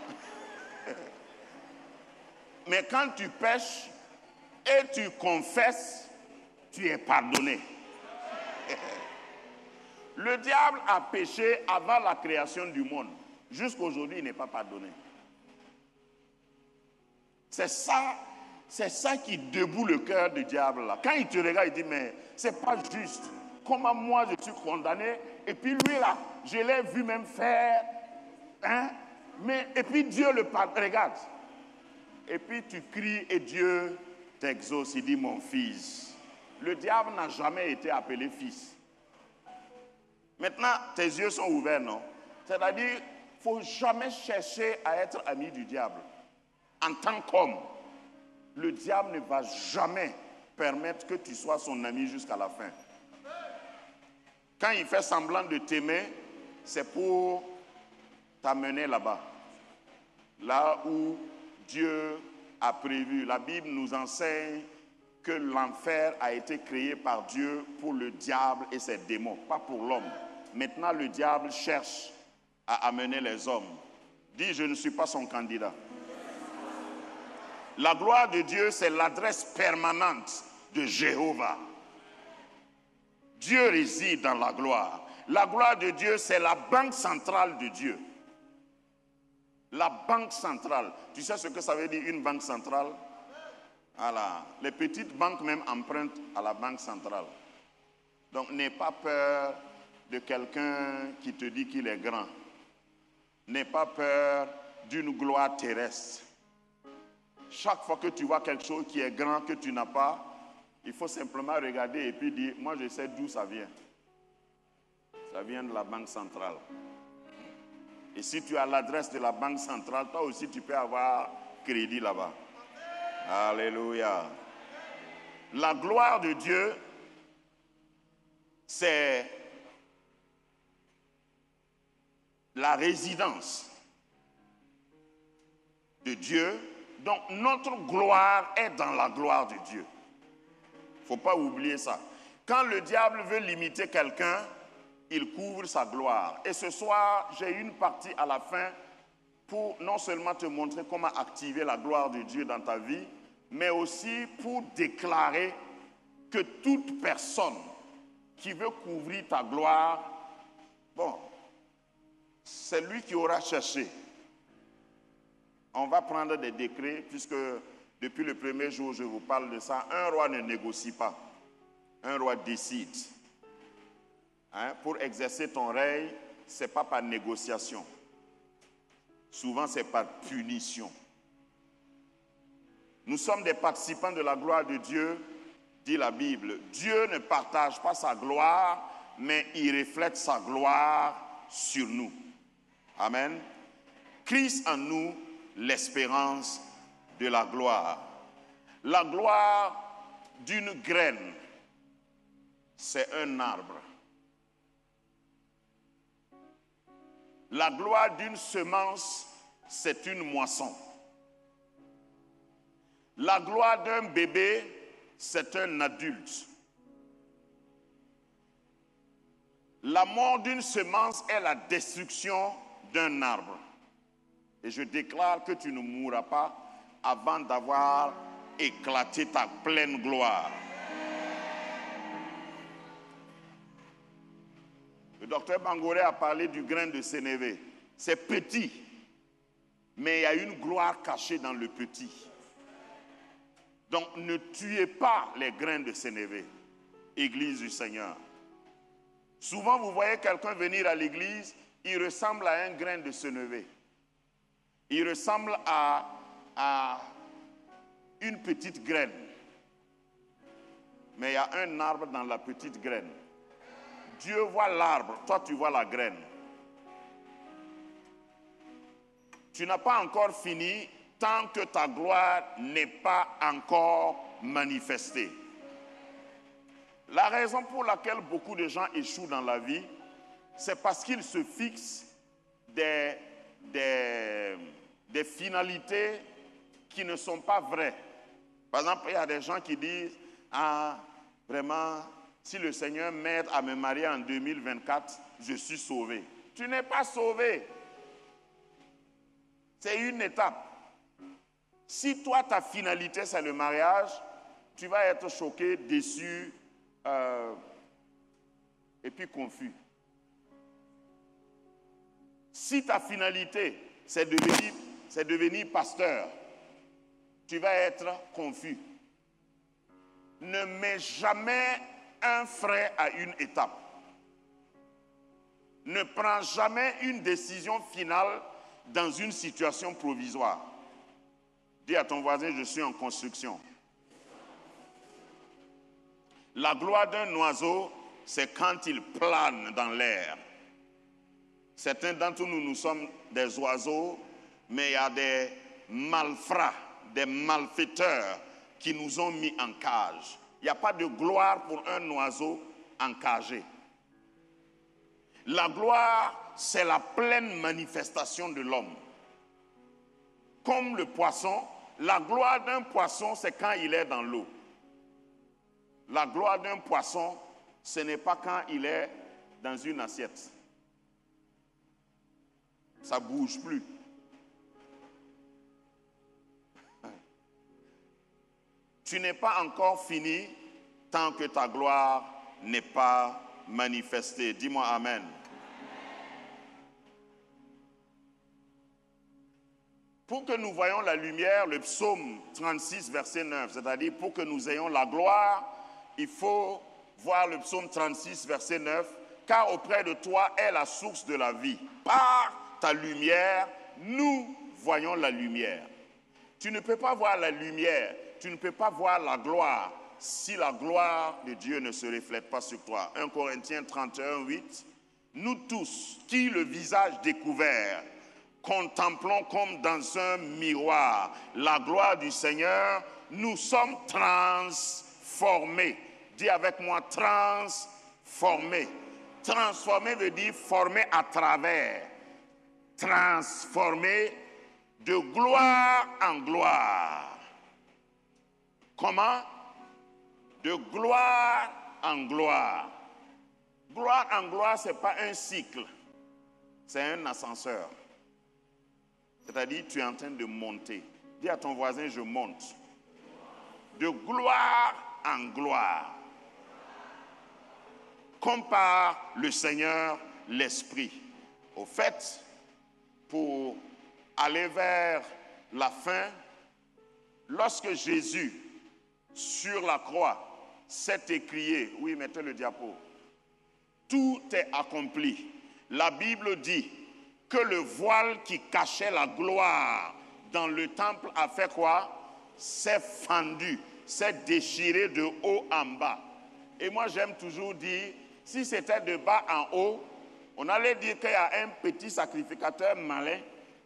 S1: Mais quand tu pèches et tu confesses, tu es pardonné. Le diable a péché avant la création du monde. Jusqu'aujourd'hui, il n'est pas pardonné. C'est ça qui déboule le cœur du diable là. Quand il te regarde, il dit, mais c'est pas juste. Comment moi je suis condamné, et puis lui là, je l'ai vu même faire, hein? Mais, et puis Dieu le regarde. Et puis tu cries et Dieu t'exauce, il dit, mon fils. Le diable n'a jamais été appelé fils. Maintenant, tes yeux sont ouverts, non? C'est-à-dire, il ne faut jamais chercher à être ami du diable. En tant qu'homme, le diable ne va jamais permettre que tu sois son ami jusqu'à la fin. Quand il fait semblant de t'aimer, c'est pour t'amener là-bas. Là où Dieu a prévu. La Bible nous enseigne que l'enfer a été créé par Dieu pour le diable et ses démons, pas pour l'homme. Maintenant, le diable cherche à amener les hommes. Dis, je ne suis pas son candidat. La gloire de Dieu, c'est l'adresse permanente de Jéhovah. Dieu réside dans la gloire. La gloire de Dieu, c'est la banque centrale de Dieu. La banque centrale. Tu sais ce que ça veut dire, une banque centrale? Voilà. Les petites banques même empruntent à la banque centrale. Donc, n'aie pas peur de quelqu'un qui te dit qu'il est grand. N'aie pas peur d'une gloire terrestre. Chaque fois que tu vois quelque chose qui est grand que tu n'as pas, il faut simplement regarder et puis dire, moi je sais d'où ça vient. Ça vient de la banque centrale. Et si tu as l'adresse de la banque centrale, toi aussi tu peux avoir crédit là-bas. Alléluia. La gloire de Dieu, c'est la résidence de Dieu. Donc notre gloire est dans la gloire de Dieu. Il ne faut pas oublier ça. Quand le diable veut limiter quelqu'un, il couvre sa gloire. Et ce soir, j'ai une partie à la fin pour non seulement te montrer comment activer la gloire de Dieu dans ta vie, mais aussi pour déclarer que toute personne qui veut couvrir ta gloire, bon, c'est lui qui aura cherché. On va prendre des décrets, puisque depuis le premier jour, je vous parle de ça. Un roi ne négocie pas. Un roi décide. Hein? Pour exercer ton règne, ce n'est pas par négociation. Souvent, c'est par punition. Nous sommes des participants de la gloire de Dieu, dit la Bible. Dieu ne partage pas sa gloire, mais il reflète sa gloire sur nous. Amen. Christ en nous, l'espérance de la gloire. La gloire d'une graine, c'est un arbre. La gloire d'une semence, c'est une moisson. La gloire d'un bébé, c'est un adulte. La mort d'une semence est la destruction d'un arbre. Et je déclare que tu ne mourras pas avant d'avoir éclaté ta pleine gloire. Le docteur Bangoré a parlé du grain de sénévé. C'est petit, mais il y a une gloire cachée dans le petit. Donc ne tuez pas les grains de sénévé, Église du Seigneur. Souvent vous voyez quelqu'un venir à l'église, il ressemble à un grain de sénévé. Il ressemble à une petite graine. Mais il y a un arbre dans la petite graine. Dieu voit l'arbre, toi tu vois la graine. Tu n'as pas encore fini tant que ta gloire n'est pas encore manifestée. La raison pour laquelle beaucoup de gens échouent dans la vie, c'est parce qu'ils se fixent des finalités qui ne sont pas vraies. Par exemple, il y a des gens qui disent « Ah, vraiment, si le Seigneur m'aide à me marier en 2024, je suis sauvé. » Tu n'es pas sauvé. C'est une étape. Si toi, ta finalité, c'est le mariage, tu vas être choqué, déçu et puis confus. Si ta finalité, c'est devenir pasteur, tu vas être confus. Ne mets jamais un frein à une étape. Ne prends jamais une décision finale dans une situation provisoire. Dis à ton voisin, je suis en construction. La gloire d'un oiseau, c'est quand il plane dans l'air. Certains d'entre nous, nous sommes des oiseaux, mais il y a des malfrats, des malfaiteurs qui nous ont mis en cage. Il n'y a pas de gloire pour un oiseau encagé. La gloire, c'est la pleine manifestation de l'homme. Comme le poisson, la gloire d'un poisson, c'est quand il est dans l'eau. La gloire d'un poisson, ce n'est pas quand il est dans une assiette. Ça ne bouge plus. Tu n'es pas encore fini tant que ta gloire n'est pas manifestée. Dis-moi Amen. Pour que nous voyions la lumière, le psaume 36, verset 9, c'est-à-dire pour que nous ayons la gloire, il faut voir le psaume 36, verset 9, car auprès de toi est la source de la vie. Par ta lumière, nous voyons la lumière. Tu ne peux pas voir la lumière, tu ne peux pas voir la gloire si la gloire de Dieu ne se reflète pas sur toi. 1 Corinthiens 31, 8, nous tous, qui le visage découvert, contemplons comme dans un miroir la gloire du Seigneur, nous sommes transformés. Dis avec moi, transformés. Transformé veut dire formé à travers. Transformé de gloire en gloire. Comment? De gloire en gloire. Gloire en gloire, ce n'est pas un cycle, c'est un ascenseur. C'est-à-dire, tu es en train de monter. Dis à ton voisin, je monte. De gloire en gloire. Comme par le Seigneur l'Esprit. Au fait, pour aller vers la fin, lorsque Jésus, sur la croix, s'est écrié, oui, mettez le diapo, tout est accompli. La Bible dit que le voile qui cachait la gloire dans le temple a fait quoi? S'est fendu, s'est déchiré de haut en bas. Et moi j'aime toujours dire, si c'était de bas en haut, on allait dire qu'il y a un petit sacrificateur malin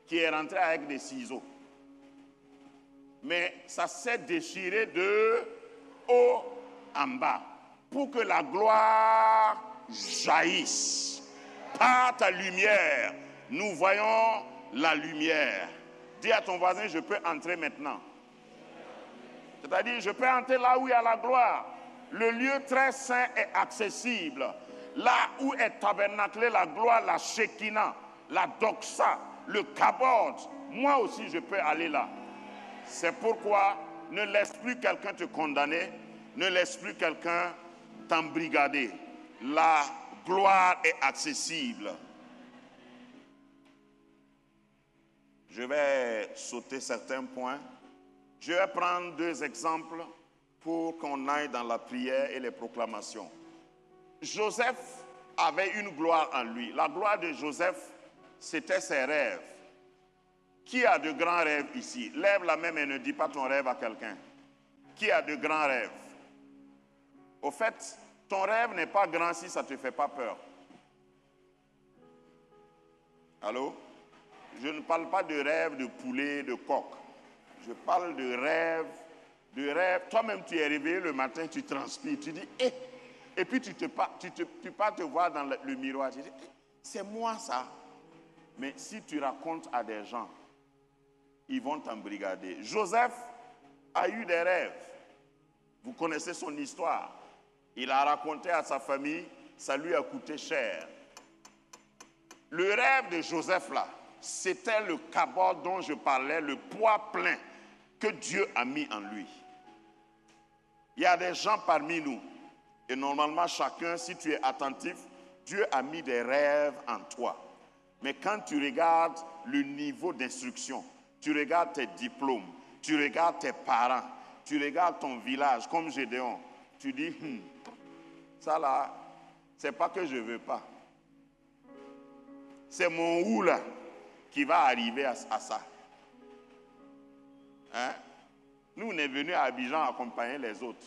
S1: qui est rentré avec des ciseaux. Mais ça s'est déchiré de haut en bas pour que la gloire jaillisse. Par ta lumière, nous voyons la lumière. Dis à ton voisin, je peux entrer maintenant. C'est-à-dire, je peux entrer là où il y a la gloire. Le lieu très saint est accessible. Là où est tabernaclée la gloire, la Shekinah, la doxa, le kabod. Moi aussi, je peux aller là. C'est pourquoi ne laisse plus quelqu'un te condamner, ne laisse plus quelqu'un t'embrigader. La gloire est accessible. Je vais sauter certains points. Je vais prendre 2 exemples pour qu'on aille dans la prière et les proclamations. Joseph avait une gloire en lui. La gloire de Joseph, c'était ses rêves. Qui a de grands rêves ici? Lève la main et ne dis pas ton rêve à quelqu'un. Qui a de grands rêves? Au fait, ton rêve n'est pas grand si ça ne te fait pas peur. Allô? Je ne parle pas de rêve de poulet, de coq. Je parle de rêve. De rêve. Toi-même, tu es réveillé le matin, tu transpires, tu dis, eh. Et puis tu pars te voir dans le miroir, tu dis, eh, c'est moi ça. Mais si tu racontes à des gens, ils vont t'embrigader. Joseph a eu des rêves. Vous connaissez son histoire. Il a raconté à sa famille, ça lui a coûté cher. Le rêve de Joseph là, c'était le cabot dont je parlais, le poids plein que Dieu a mis en lui. Il y a des gens parmi nous, et normalement chacun, si tu es attentif, Dieu a mis des rêves en toi. Mais quand tu regardes le niveau d'instruction, tu regardes tes diplômes, tu regardes tes parents, tu regardes ton village, comme Gédéon, tu dis, ça là, c'est pas que je ne veux pas. C'est mon ou là qui va arriver à ça. Hein? Nous, on est venus à Abidjan accompagner les autres.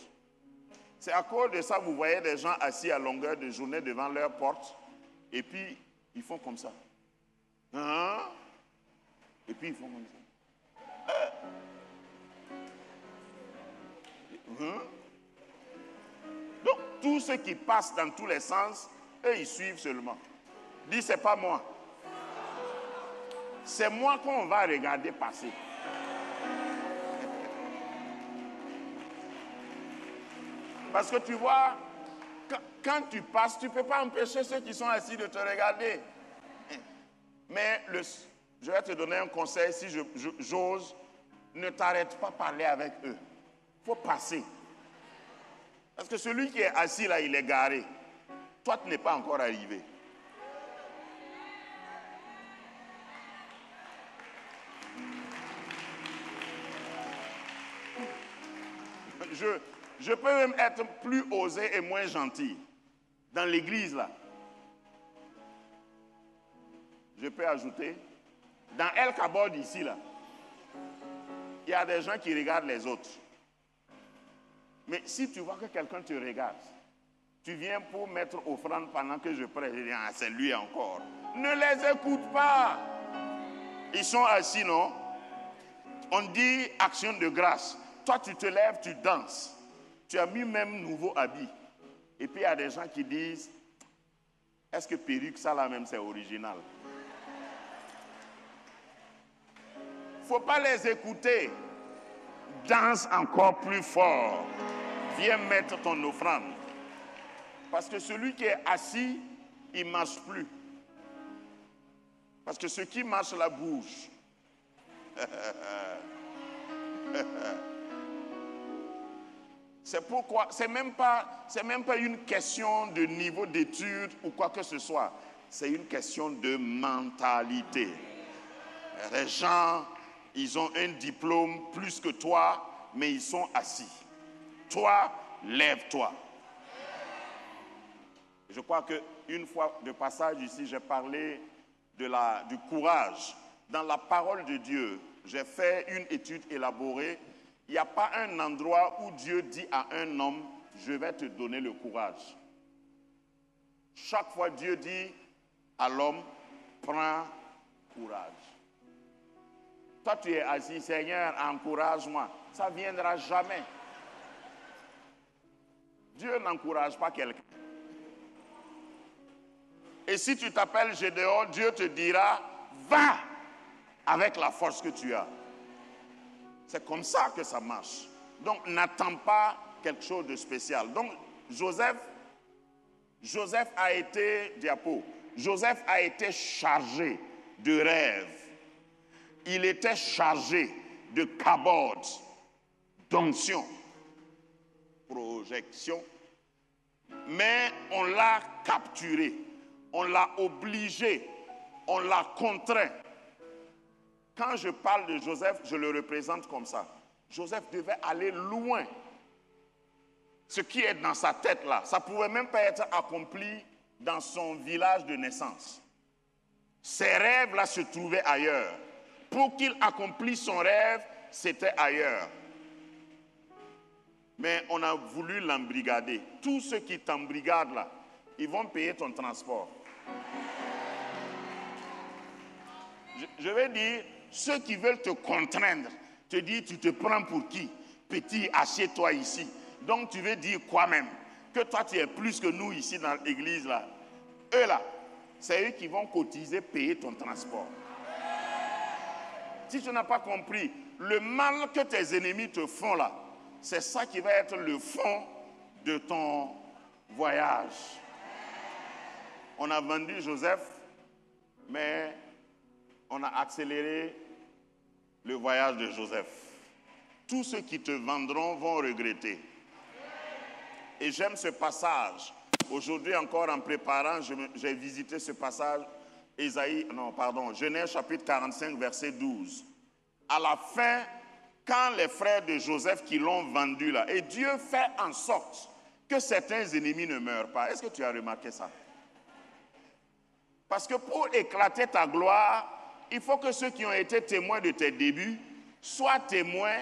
S1: C'est à cause de ça, vous voyez des gens assis à longueur de journée devant leur porte, et puis ils font comme ça. Hein? Et puis ils font comme ça. Hein? Donc, tous ceux qui passent dans tous les sens, eux, ils suivent seulement. Dis, c'est pas moi. C'est moi qu'on va regarder passer. Parce que tu vois, quand tu passes, tu ne peux pas empêcher ceux qui sont assis de te regarder. Mais je vais te donner un conseil, si j'ose, ne t'arrête pas parler avec eux. Il faut passer. Parce que celui qui est assis là, il est garé. Toi, tu n'es pas encore arrivé. Je peux même être plus osé et moins gentil. Dans l'église, là. Je peux ajouter. Dans El Kabod, ici, là. Il y a des gens qui regardent les autres. Mais si tu vois que quelqu'un te regarde, tu viens pour mettre offrande pendant que je prêche, je dis, ah, c'est lui encore. Ne les écoute pas. Ils sont assis, non? On dit action de grâce. Toi, tu te lèves, tu danses. Tu as mis même nouveau habit. Et puis, il y a des gens qui disent, est-ce que perruque, ça là même, c'est original? Il ne faut pas les écouter. Danse encore plus fort. Viens mettre ton offrande. Parce que celui qui est assis, il ne marche plus. Parce que ceux qui marchent là bougent. C'est pourquoi, c'est même pas une question de niveau d'études ou quoi que ce soit. C'est une question de mentalité. Les gens, ils ont un diplôme plus que toi, mais ils sont assis. Toi, lève-toi. Je crois qu'une fois de passage ici, j'ai parlé du courage. Dans la parole de Dieu, j'ai fait une étude élaborée. Il n'y a pas un endroit où Dieu dit à un homme, je vais te donner le courage. Chaque fois, Dieu dit à l'homme, prends courage. Toi, tu es assis, Seigneur, encourage-moi. Ça ne viendra jamais. Dieu n'encourage pas quelqu'un. Et si tu t'appelles Gédéon, Dieu te dira, va avec la force que tu as. C'est comme ça que ça marche. Donc, n'attends pas quelque chose de spécial. Donc, Joseph a été, Joseph a été chargé de rêves. Il était chargé de cabot, d'onction, projection. Mais on l'a capturé, on l'a obligé, on l'a contraint. Quand je parle de Joseph, je le représente comme ça. Joseph devait aller loin. Ce qui est dans sa tête là, ça ne pouvait même pas être accompli dans son village de naissance. Ses rêves là se trouvaient ailleurs. Pour qu'il accomplisse son rêve, c'était ailleurs. Mais on a voulu l'embrigader. Tous ceux qui t'embrigadent là, ils vont payer ton transport. Je vais dire, ceux qui veulent te contraindre, te dis, tu te prends pour qui? Petit, assieds-toi ici. Donc tu veux dire quoi même? Que toi tu es plus que nous ici dans l'église là. Eux là, c'est eux qui vont cotiser, payer ton transport. Si tu n'as pas compris, le mal que tes ennemis te font là, c'est ça qui va être le fond de ton voyage. On a vendu Joseph, mais on a accéléré le voyage de Joseph. Tous ceux qui te vendront vont regretter. Et j'aime ce passage. Aujourd'hui encore en préparant, j'ai visité ce passage, Genèse chapitre 45, verset 12. À la fin, quand les frères de Joseph qui l'ont vendu là, et Dieu fait en sorte que certains ennemis ne meurent pas. Est-ce que tu as remarqué ça? Parce que pour éclater ta gloire, il faut que ceux qui ont été témoins de tes débuts soient témoins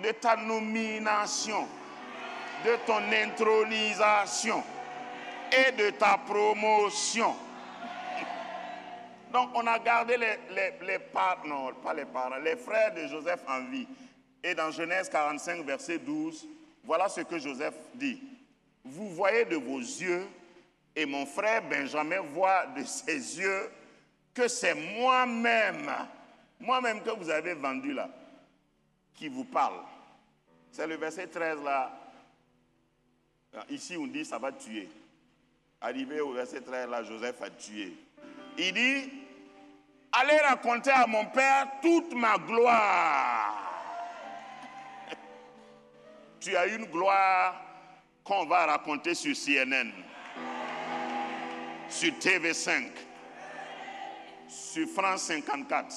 S1: de ta nomination, de ton intronisation et de ta promotion. Donc on a gardé les frères de Joseph en vie. Et dans Genèse 45, verset 12, voilà ce que Joseph dit. Vous voyez de vos yeux, et mon frère Benjamin voit de ses yeux, que c'est moi-même que vous avez vendu là, qui vous parle. C'est le verset 13 là. Ici on dit ça va tuer. Arrivé au verset 13 là, Joseph a tué. Il dit, allez raconter à mon père toute ma gloire. Tu as une gloire qu'on va raconter sur CNN, sur TV5, sur France 54.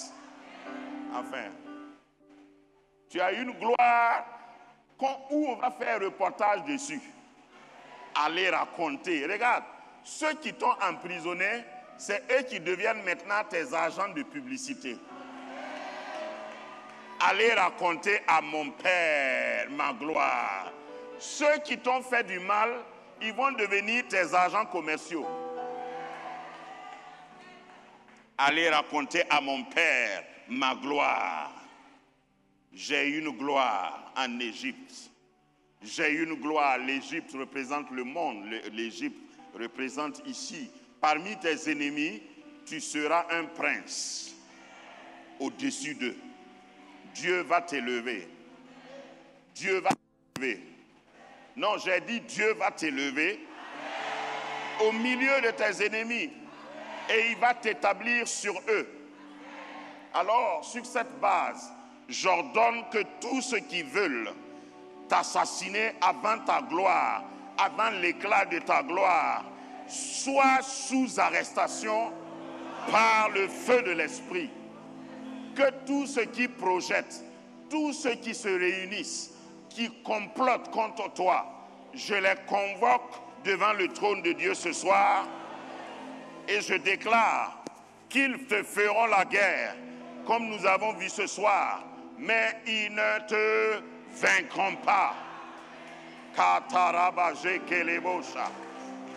S1: Enfin, tu as une gloire où on va faire reportage dessus. Allez raconter. Regarde, ceux qui t'ont emprisonné, c'est eux qui deviennent maintenant tes agents de publicité. Allez raconter à mon Père ma gloire. Ceux qui t'ont fait du mal, ils vont devenir tes agents commerciaux. Allez raconter à mon Père ma gloire. J'ai une gloire en Égypte. J'ai une gloire. L'Égypte représente le monde. L'Égypte représente ici. Parmi tes ennemis, tu seras un prince au-dessus d'eux. Dieu va t'élever. Dieu va t'élever. Non, j'ai dit Dieu va t'élever au milieu de tes ennemis et il va t'établir sur eux. Alors, sur cette base, j'ordonne que tous ceux qui veulent t'assassiner avant ta gloire, avant l'éclat de ta gloire, soient sous arrestation par le feu de l'Esprit. Que tous ceux qui projettent, tous ceux qui se réunissent, qui complotent contre toi, je les convoque devant le trône de Dieu ce soir et je déclare qu'ils te feront la guerre comme nous avons vu ce soir, mais ils ne te vaincront pas.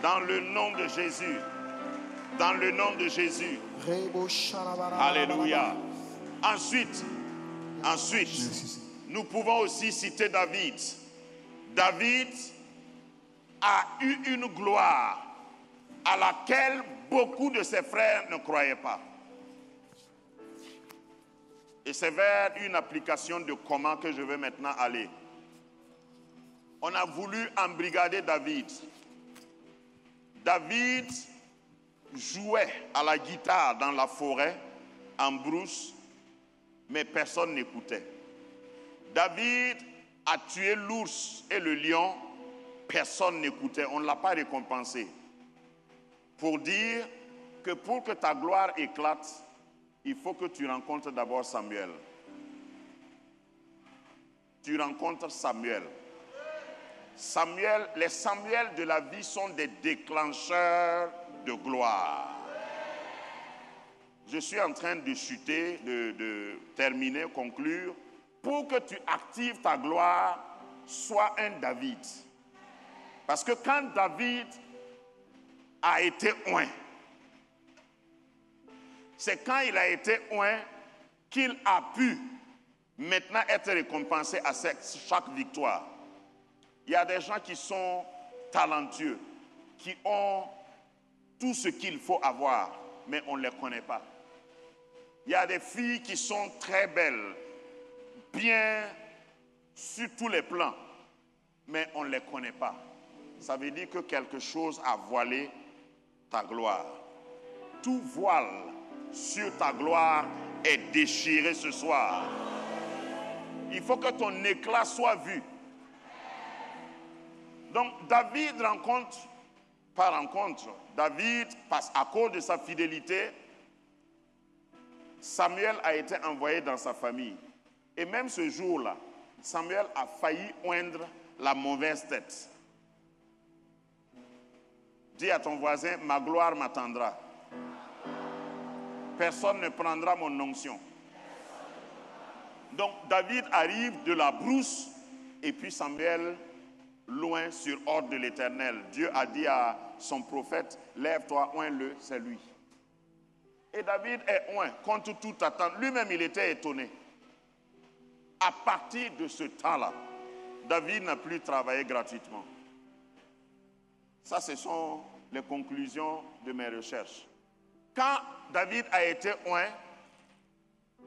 S1: Dans le nom de Jésus, dans le nom de Jésus. Alléluia. Ensuite, nous pouvons aussi citer David. David a eu une gloire à laquelle beaucoup de ses frères ne croyaient pas. Et c'est vers une application de comment que je vais maintenant aller. On a voulu embrigader David. David jouait à la guitare dans la forêt, en brousse, mais personne n'écoutait. David a tué l'ours et le lion, personne n'écoutait, on ne l'a pas récompensé. Pour dire que pour que ta gloire éclate, il faut que tu rencontres d'abord Samuel. Tu rencontres Samuel. Les Samuels de la vie sont des déclencheurs de gloire. Je suis en train de chuter, de terminer, conclure. Pour que tu actives ta gloire, sois un David. Parce que quand David a été oint, c'est quand il a été oint qu'il a pu maintenant être récompensé à chaque victoire. Il y a des gens qui sont talentueux, qui ont tout ce qu'il faut avoir, mais on ne les connaît pas. Il y a des filles qui sont très belles, bien sur tous les plans, mais on ne les connaît pas. Ça veut dire que quelque chose a voilé ta gloire. Tout voile sur ta gloire est déchiré ce soir. Il faut que ton éclat soit vu. Donc David David, à cause de sa fidélité, Samuel a été envoyé dans sa famille. Et même ce jour-là, Samuel a failli oindre la mauvaise tête. Dis à ton voisin, ma gloire m'attendra. Personne ne prendra mon onction. Donc David arrive de la brousse et puis Samuel loin sur ordre de l'Éternel. Dieu a dit à son prophète, lève-toi, oins-le, c'est lui. Et David est oint contre toute attente. Lui-même, il était étonné. À partir de ce temps-là, David n'a plus travaillé gratuitement. Ça, ce sont les conclusions de mes recherches. Quand David a été oint,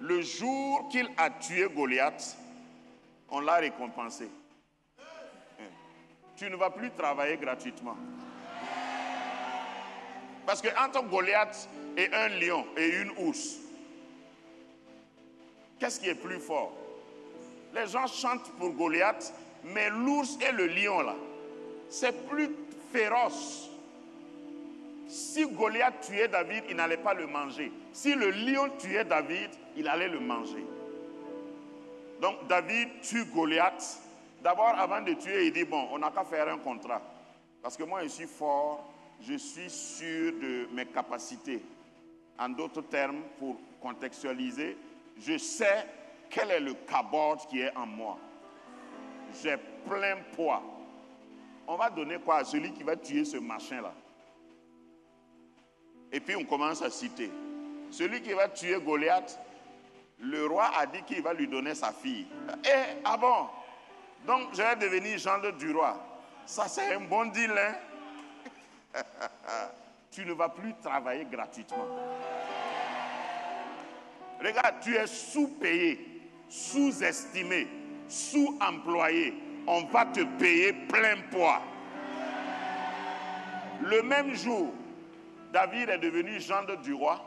S1: le jour qu'il a tué Goliath, on l'a récompensé. Tu ne vas plus travailler gratuitement. Parce que entre Goliath et un lion et une ours, qu'est-ce qui est plus fort? Les gens chantent pour Goliath, mais l'ours et le lion là, c'est plus féroce. Si Goliath tuait David, il n'allait pas le manger. Si le lion tuait David, il allait le manger. Donc David tue Goliath. D'abord, avant de tuer, il dit, bon, on n'a qu'à faire un contrat. Parce que moi, je suis fort, je suis sûr de mes capacités. En d'autres termes, pour contextualiser, je sais quel est le cabord qui est en moi. J'ai plein poids. On va donner quoi à celui qui va tuer ce machin-là? Et puis on commence à citer. Celui qui va tuer Goliath, le roi a dit qu'il va lui donner sa fille. Eh, ah bon? Donc je vais devenir gendre du roi. Ça c'est un bon deal, hein? Tu ne vas plus travailler gratuitement. Regarde, tu es sous-payé, sous-estimé, sous-employé. On va te payer plein poids. Le même jour, David est devenu gendre du roi.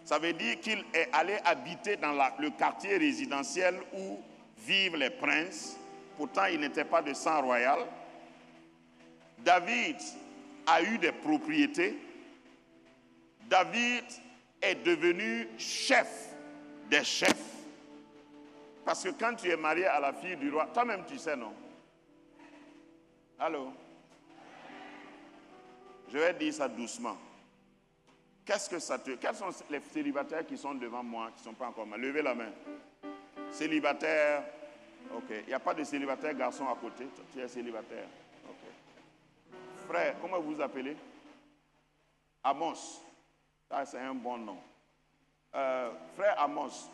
S1: Ça veut dire qu'il est allé habiter dans le quartier résidentiel où vivent les princes. Pourtant, il n'était pas de sang royal. David a eu des propriétés. David est devenu chef des chefs. Parce que quand tu es marié à la fille du roi, toi-même tu sais, non? Allô? Je vais dire ça doucement. Qu'est-ce que ça te... Quels sont les célibataires qui sont devant moi, qui ne sont pas encore mariés? Levez la main. Célibataire. Ok. Il n'y a pas de célibataire garçon à côté. Tu es célibataire. Ok. Frère, comment vous vous appelez? Amos. Ça, c'est un bon nom. Frère Amos,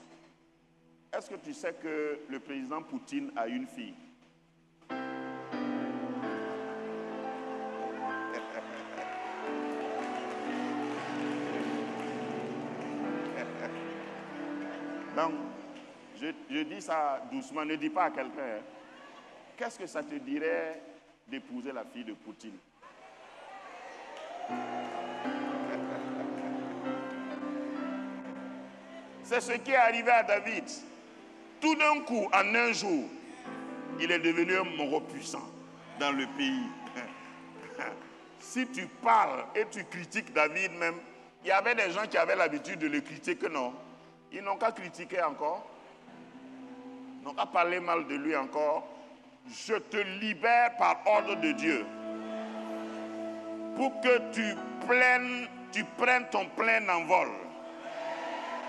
S1: est-ce que tu sais que le président Poutine a une fille? Donc, je dis ça doucement, ne dis pas à quelqu'un. Qu'est-ce que ça te dirait d'épouser la fille de Poutine? C'est ce qui est arrivé à David. Tout d'un coup, en un jour, il est devenu un moro puissant dans le pays. Si tu parles et tu critiques David même, il y avait des gens qui avaient l'habitude de le critiquer, non? Ils n'ont qu'à critiquer encore. Ils n'ont qu'à parler mal de lui encore. Je te libère par ordre de Dieu pour que tu prennes ton plein envol.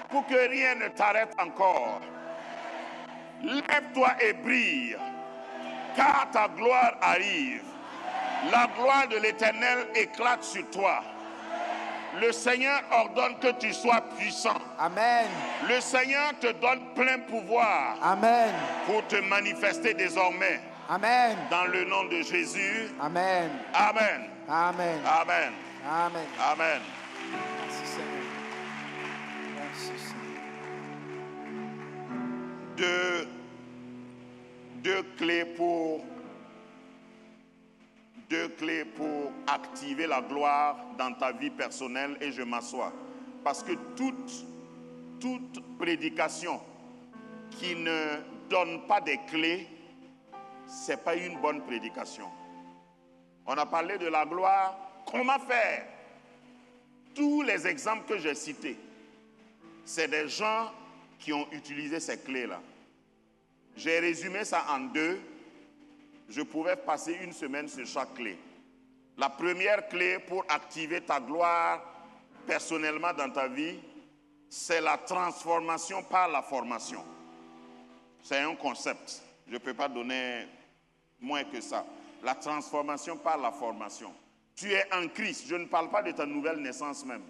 S1: Pour que rien ne t'arrête encore. Lève-toi et brille, car ta gloire arrive. La gloire de l'Éternel éclate sur toi. Le Seigneur ordonne que tu sois puissant.
S2: Amen.
S1: Le Seigneur te donne plein pouvoir.
S2: Amen.
S1: Pour te manifester désormais.
S2: Amen.
S1: Dans le nom de Jésus.
S2: Amen.
S1: Amen.
S2: Amen.
S1: Amen.
S2: Amen.
S1: Amen.
S2: Merci Seigneur. Merci Seigneur.
S1: Deux clés pour activer la gloire dans ta vie personnelle, et je m'assois. Parce que toute prédication qui ne donne pas des clés, ce n'est pas une bonne prédication. On a parlé de la gloire. Comment faire? Tous les exemples que j'ai cités, c'est des gens qui ont utilisé ces clés-là. J'ai résumé ça en deux. Je pouvais passer une semaine sur chaque clé. La première clé pour activer ta gloire personnellement dans ta vie, c'est la transformation par la formation. C'est un concept. Je ne peux pas donner moins que ça. La transformation par la formation. Tu es en Christ. Je ne parle pas de ta nouvelle naissance même.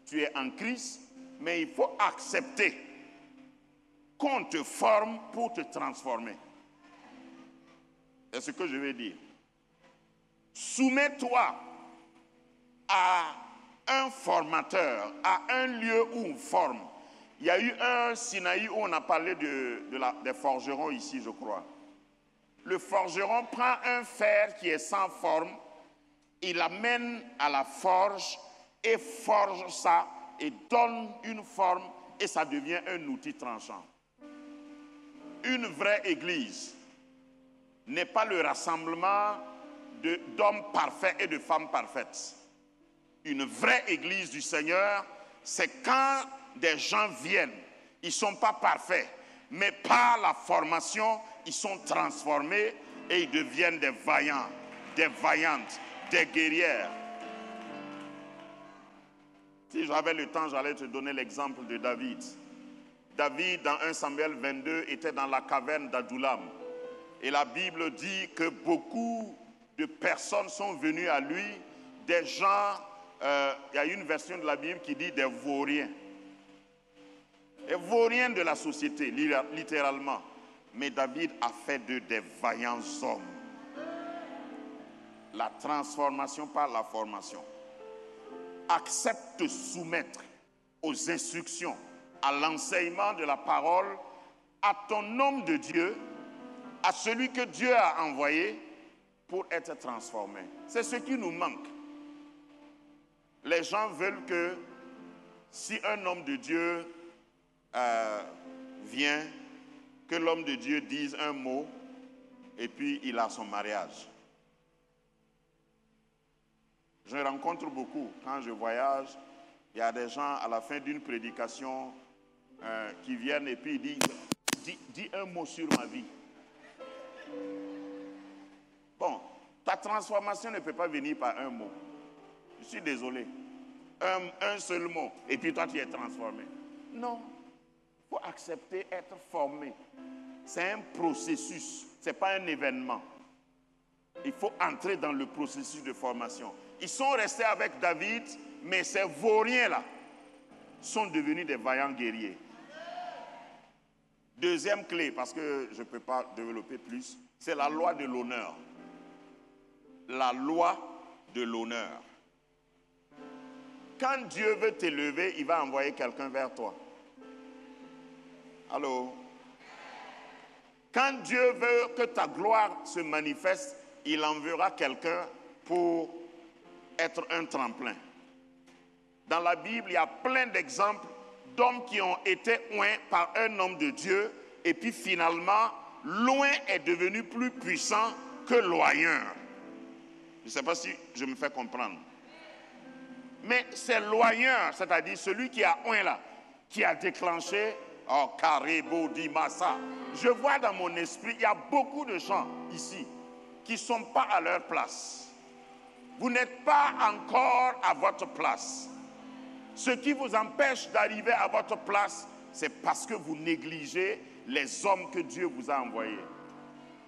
S1: Tu es en Christ, mais il faut accepter qu'on te forme pour te transformer. C'est ce que je veux dire. Soumets-toi à un formateur, à un lieu où on forme. Il y a eu un Sinaï où on a parlé des forgerons ici, je crois. Le forgeron prend un fer qui est sans forme, il l'amène à la forge et forge ça et donne une forme et ça devient un outil tranchant. Une vraie église n'est pas le rassemblement d'hommes parfaits et de femmes parfaites. Une vraie église du Seigneur, c'est quand des gens viennent, ils ne sont pas parfaits, mais par la formation, ils sont transformés et ils deviennent des vaillants, des vaillantes, des guerrières. Si j'avais le temps, j'allais te donner l'exemple de David. David, dans 1 Samuel 22, était dans la caverne d'Adullam. Et la Bible dit que beaucoup de personnes sont venues à lui, des gens, il y a une version de la Bible qui dit des vauriens. Des vauriens de la société, littéralement. Mais David a fait d'eux des vaillants hommes. La transformation par la formation. Accepte de soumettre aux instructions, à l'enseignement de la parole, à ton homme de Dieu, à celui que Dieu a envoyé pour être transformé. C'est ce qui nous manque. Les gens veulent que si un homme de Dieu vient, que l'homme de Dieu dise un mot et puis il a son mariage. Je rencontre beaucoup, quand je voyage, il y a des gens à la fin d'une prédication qui viennent et puis ils disent, dis un mot sur ma vie. Bon, ta transformation ne peut pas venir par un mot. Je suis désolé. Un seul mot, et puis toi tu es transformé. Non, il faut accepter être formé. C'est un processus, ce n'est pas un événement. Il faut entrer dans le processus de formation. Ils sont restés avec David, mais ces vauriens-là sont devenus des vaillants guerriers. Deuxième clé, parce que je ne peux pas développer plus, c'est la loi de l'honneur. La loi de l'honneur. Quand Dieu veut t'élever, il va envoyer quelqu'un vers toi. Allô? Quand Dieu veut que ta gloire se manifeste, il enverra quelqu'un pour être un tremplin. Dans la Bible, il y a plein d'exemples d'hommes qui ont été oints par un homme de Dieu et puis finalement, l'oint est devenu plus puissant que l'oigneur. Je ne sais pas si je me fais comprendre. Mais c'est l'oigneur, c'est-à-dire celui qui a oint là, qui a déclenché Karebo Dimasa. Je vois dans mon esprit, il y a beaucoup de gens ici qui ne sont pas à leur place. Vous n'êtes pas encore à votre place. Ce qui vous empêche d'arriver à votre place, c'est parce que vous négligez les hommes que Dieu vous a envoyés.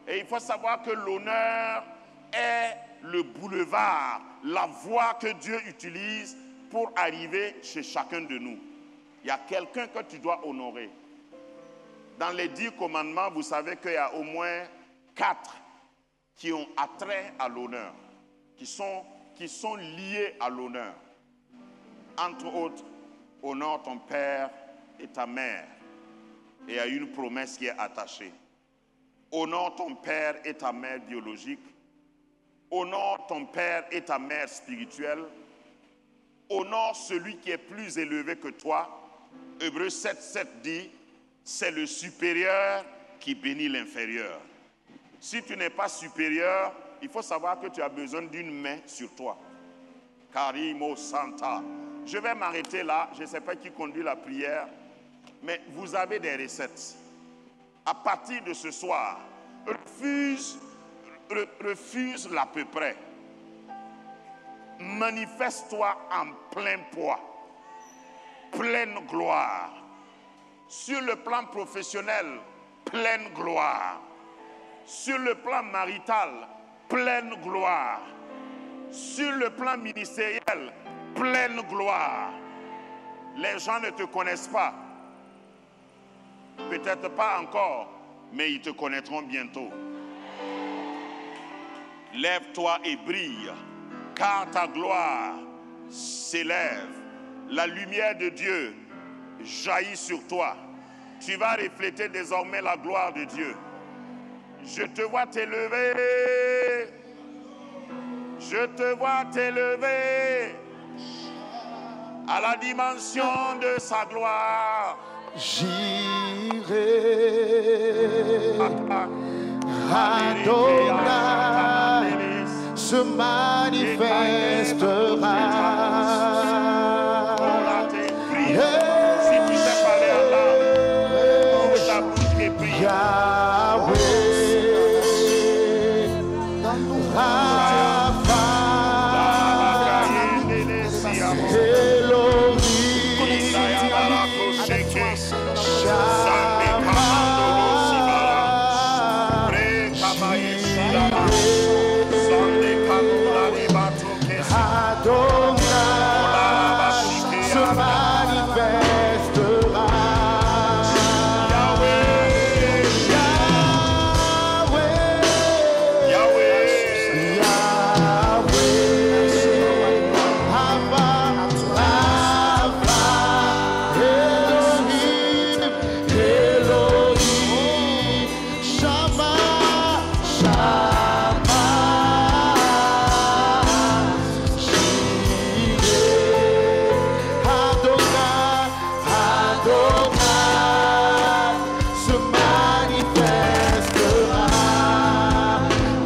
S1: Et il faut savoir que l'honneur est le boulevard, la voie que Dieu utilise pour arriver chez chacun de nous, il y a quelqu'un que tu dois honorer. Dans les 10 commandements, vous savez qu'il y a au moins 4 qui ont attrait à l'honneur, qui sont liés à l'honneur. Entre autres, honore ton père et ta mère. Et il y a une promesse qui est attachée. Honore ton père et ta mère biologique. Honore ton père et ta mère spirituelle. Honore celui qui est plus élevé que toi. Hébreux 7:7 dit, c'est le supérieur qui bénit l'inférieur. Si tu n'es pas supérieur, il faut savoir que tu as besoin d'une main sur toi. Karimo Santa. Je vais m'arrêter là. Je ne sais pas qui conduit la prière, mais vous avez des recettes. À partir de ce soir, refuse l'à peu près. Manifeste-toi en plein poids, pleine gloire. Sur le plan professionnel, pleine gloire. Sur le plan marital, pleine gloire. Sur le plan ministériel, pleine gloire. Les gens ne te connaissent pas. Peut-être pas encore, mais ils te connaîtront bientôt. Lève-toi et brille, car ta gloire s'élève. La lumière de Dieu jaillit sur toi. Tu vas refléter désormais la gloire de Dieu. Je te vois t'élever. Je te vois t'élever à la dimension de sa gloire.
S3: J'irai Adonai se manifeste